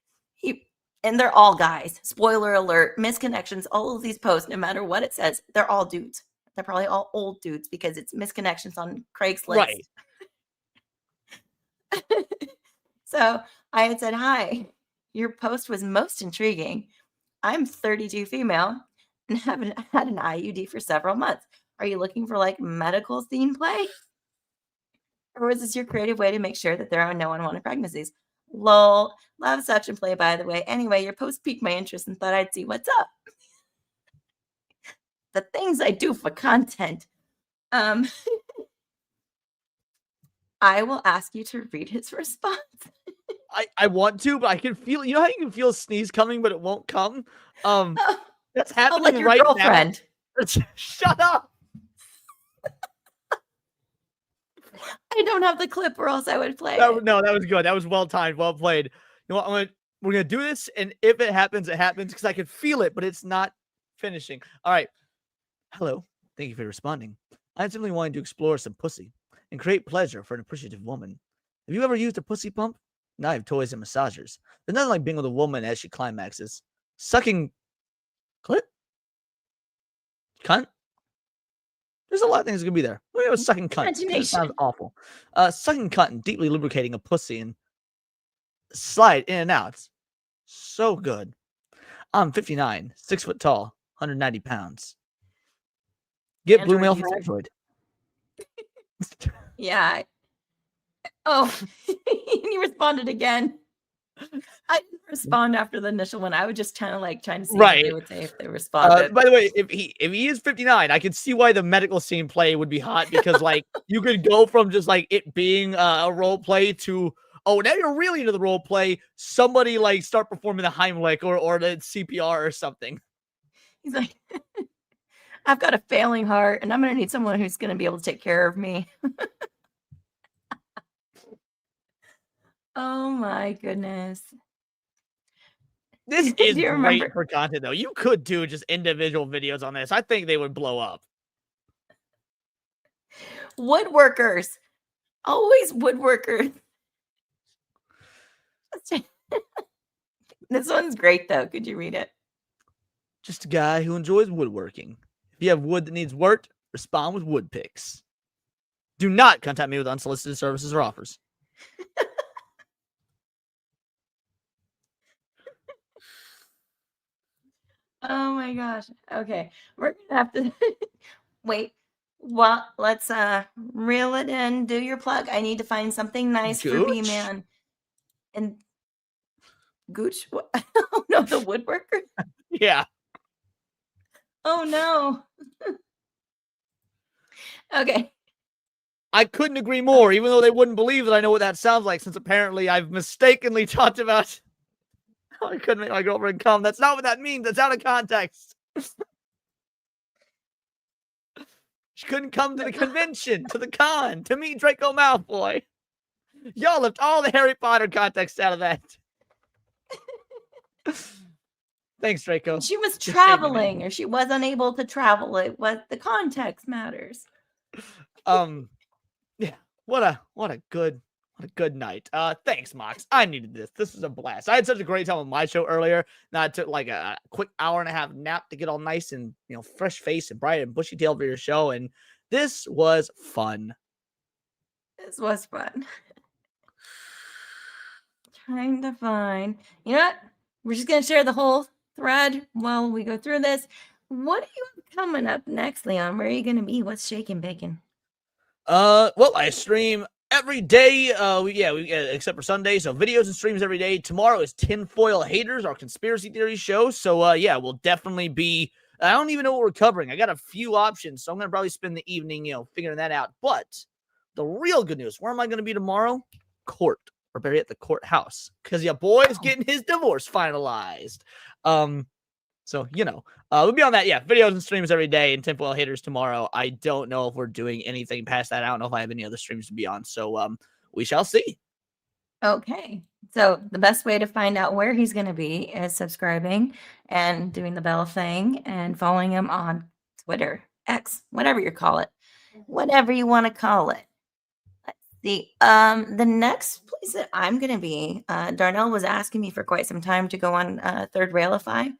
and they're all guys. Spoiler alert, misconnections, all of these posts, no matter what it says, they're all dudes. They're probably all old dudes because it's misconnections on Craigslist. Right. So I had said, hi, your post was most intriguing. I'm 32 female and haven't had an IUD for several months. Are you looking for like medical scene play? Or is this your creative way to make sure that there are no unwanted pregnancies? Lol. Love suction play, by the way. Anyway, your post piqued my interest and thought I'd see what's up. The things I do for content. I will ask you to read his response. I want to, but I can feel, you know how you can feel a sneeze coming, but it won't come? That's happening like your right girlfriend. now. Shut up. I don't have the clip or else I would play it. No, that was good. That was well timed, well played. You know what? We're gonna do this, and if it happens, it happens because I can feel it, but it's not finishing. All right. Hello. Thank you for responding. I'm simply wanting to explore some pussy and create pleasure for an appreciative woman. Have you ever used a pussy pump? Now I have toys and massagers. There's nothing like being with a woman as she climaxes. Sucking clit? Cunt? There's a lot of things that could be there. We have a sucking cunt. That sounds awful. Sucking cunt and deeply lubricating a pussy and slide in and out. It's so good. I'm 59, 6 foot tall, 190 pounds. Get Blue Mail for Android. Yeah. Oh, he responded again. I didn't respond after the initial one. I was just kind of like trying to see what they would say if they responded. By the way, if he is 59, I can see why the medical scene play would be hot because like you could go from just like it being a role play to now you're really into the role play. Somebody like start performing the Heimlich or the CPR or something. He's like, I've got a failing heart, and I'm going to need someone who's going to be able to take care of me. Oh my goodness. This is great for content, though. You could do just individual videos on this. I think they would blow up. Woodworkers. Always woodworkers. This one's great, though. Could you read it? Just a guy who enjoys woodworking. If you have wood that needs worked, respond with wood picks. Do not contact me with unsolicited services or offers. Oh my gosh. Okay. We're gonna have to wait. Well, let's reel it in. Do your plug. I need to find something nice for B-Man. And Gooch? What? Oh no, the woodworker? Yeah. Oh no. Okay. I couldn't agree more, even though they wouldn't believe that I know what that sounds like, since apparently I've mistakenly talked about I couldn't make my girlfriend come. That's not what that means. That's out of context. She couldn't come to the convention, to the con, to meet Draco Malfoy. Y'all left all the Harry Potter context out of that. Thanks, Draco. She was Just saving it. traveling, or she was unable to travel. It was the context matters. Yeah. What a good night. Thanks, Mox. I needed this. This was a blast. I had such a great time on my show earlier. Now I took like a quick hour and a half nap to get all nice and fresh face and bright and bushy tailed for your show, and this was fun. This was fun. Trying to find. You know what? We're just gonna share the whole thread while we go through this. What are you coming up next, Leon? Where are you gonna be? What's shaking bacon? Well, I stream every day. Except for Sunday. So videos and streams every day. Tomorrow is Tinfoil Haters, our conspiracy theory show. So we'll definitely be. I don't even know what we're covering. I got a few options, so I'm gonna probably spend the evening, figuring that out. But the real good news, where am I gonna be tomorrow? Court, or better yet, the courthouse, because your boy's getting his divorce finalized. So, we'll be on that. Yeah, videos and streams every day, and Tinfoil Haters tomorrow. I don't know if we're doing anything past that. I don't know if I have any other streams to be on. So, we shall see. Okay. So the best way to find out where he's going to be is subscribing and doing the bell thing and following him on Twitter, X, whatever you call it, whatever you want to call it. Let's see. The next place that I'm going to be, Darnell was asking me for quite some time to go on Third Railify.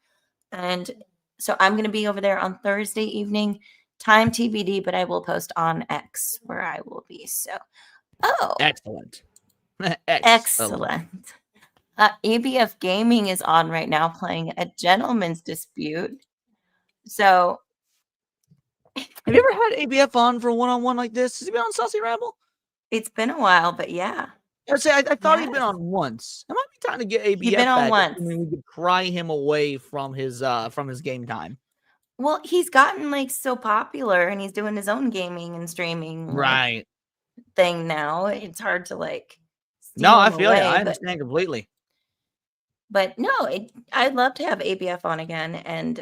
And so I'm going to be over there on Thursday evening, time TBD, but I will post on X where I will be. So, Excellent. Excellent. ABF Gaming is on right now playing a Gentleman's Dispute. So, have you ever had ABF on for a one-on-one like this? Has he been on Saucy Rabble? It's been a while, but yeah. I thought he'd been on once. It might be time to get ABF He's been on back. once. I mean, we could pry him away from his game time. Well, he's gotten so popular, and he's doing his own gaming and streaming right thing now. It's hard to No, I feel you. I understand completely. But no, I'd love to have ABF on again, and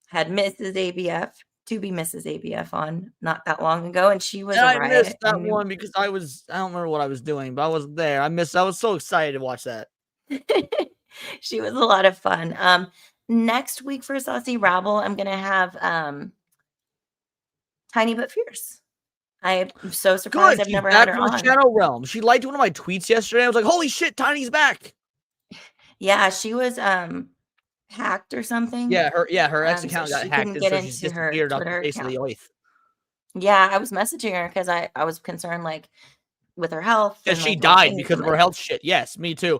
had Mrs. ABF, to be Mrs. ABF on not that long ago, and she was I missed that one because I don't remember what I was doing, but I wasn't there. I was so excited to watch that. She was a lot of fun. Next week for Saucy Rabble, I'm gonna have Tiny But Fierce. I'm so surprised I've never had her on. Shadow Realm. She liked one of my tweets yesterday. I was like, holy shit, Tiny's back. Yeah, she was hacked or something. Yeah, her ex account got hacked, and so she's disappeared off the face of the earth. Yeah, I was messaging her because I was concerned with her health. Yeah, she died because of her health shit. Yes, me too.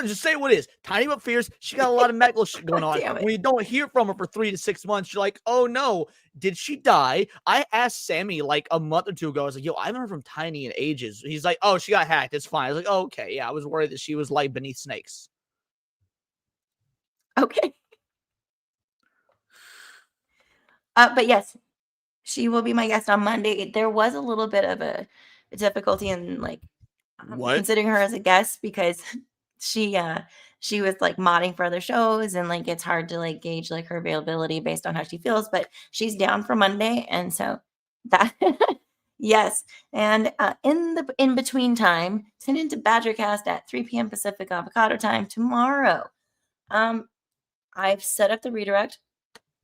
Just say what it is. Tiny but fierce. She got a lot of medical shit going on. When you don't hear from her for 3 to 6 months, you're like, oh no, did she die? I asked Sammy a month or two ago. I was like, yo, I haven't heard from Tiny in ages. He's like, oh, she got hacked. It's fine. I was like, oh, okay. Yeah, I was worried that she was beneath snakes. Okay. But yes, she will be my guest on Monday. There was a little bit of a difficulty in considering her as a guest because she was modding for other shows, and it's hard to gauge her availability based on how she feels, but she's down for Monday, and so that yes. And in between time, tune into Badgercast at 3 p.m. Pacific Avocado time tomorrow. I've set up the redirect.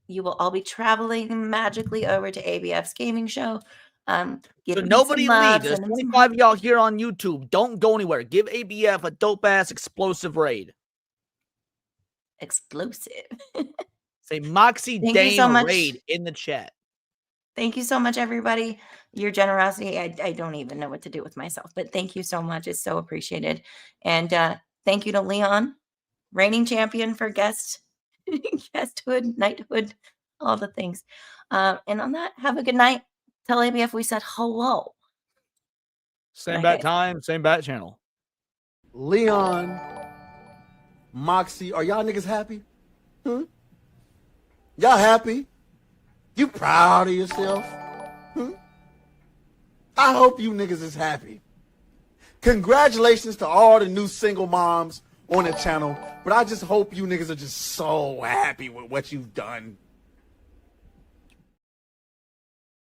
You will all be traveling magically over to ABF's gaming show. So nobody leave. There's 25 of y'all here on YouTube. Don't go anywhere. Give ABF a dope ass explosive raid. Explosive. Say Moxie Dane raid in the chat. Thank you so much, everybody. Your generosity, I don't even know what to do with myself, but thank you so much. It's so appreciated. And thank you to Leon, reigning champion for guesthood, knighthood, all the things. And on that, have a good night. Tell ABF we said hello. Same bat time, same bat channel. Leon, Moxie, are y'all niggas happy? Y'all happy? You proud of yourself? I hope you niggas is happy. Congratulations to all the new single moms on the channel, but I just hope you niggas are just so happy with what you've done.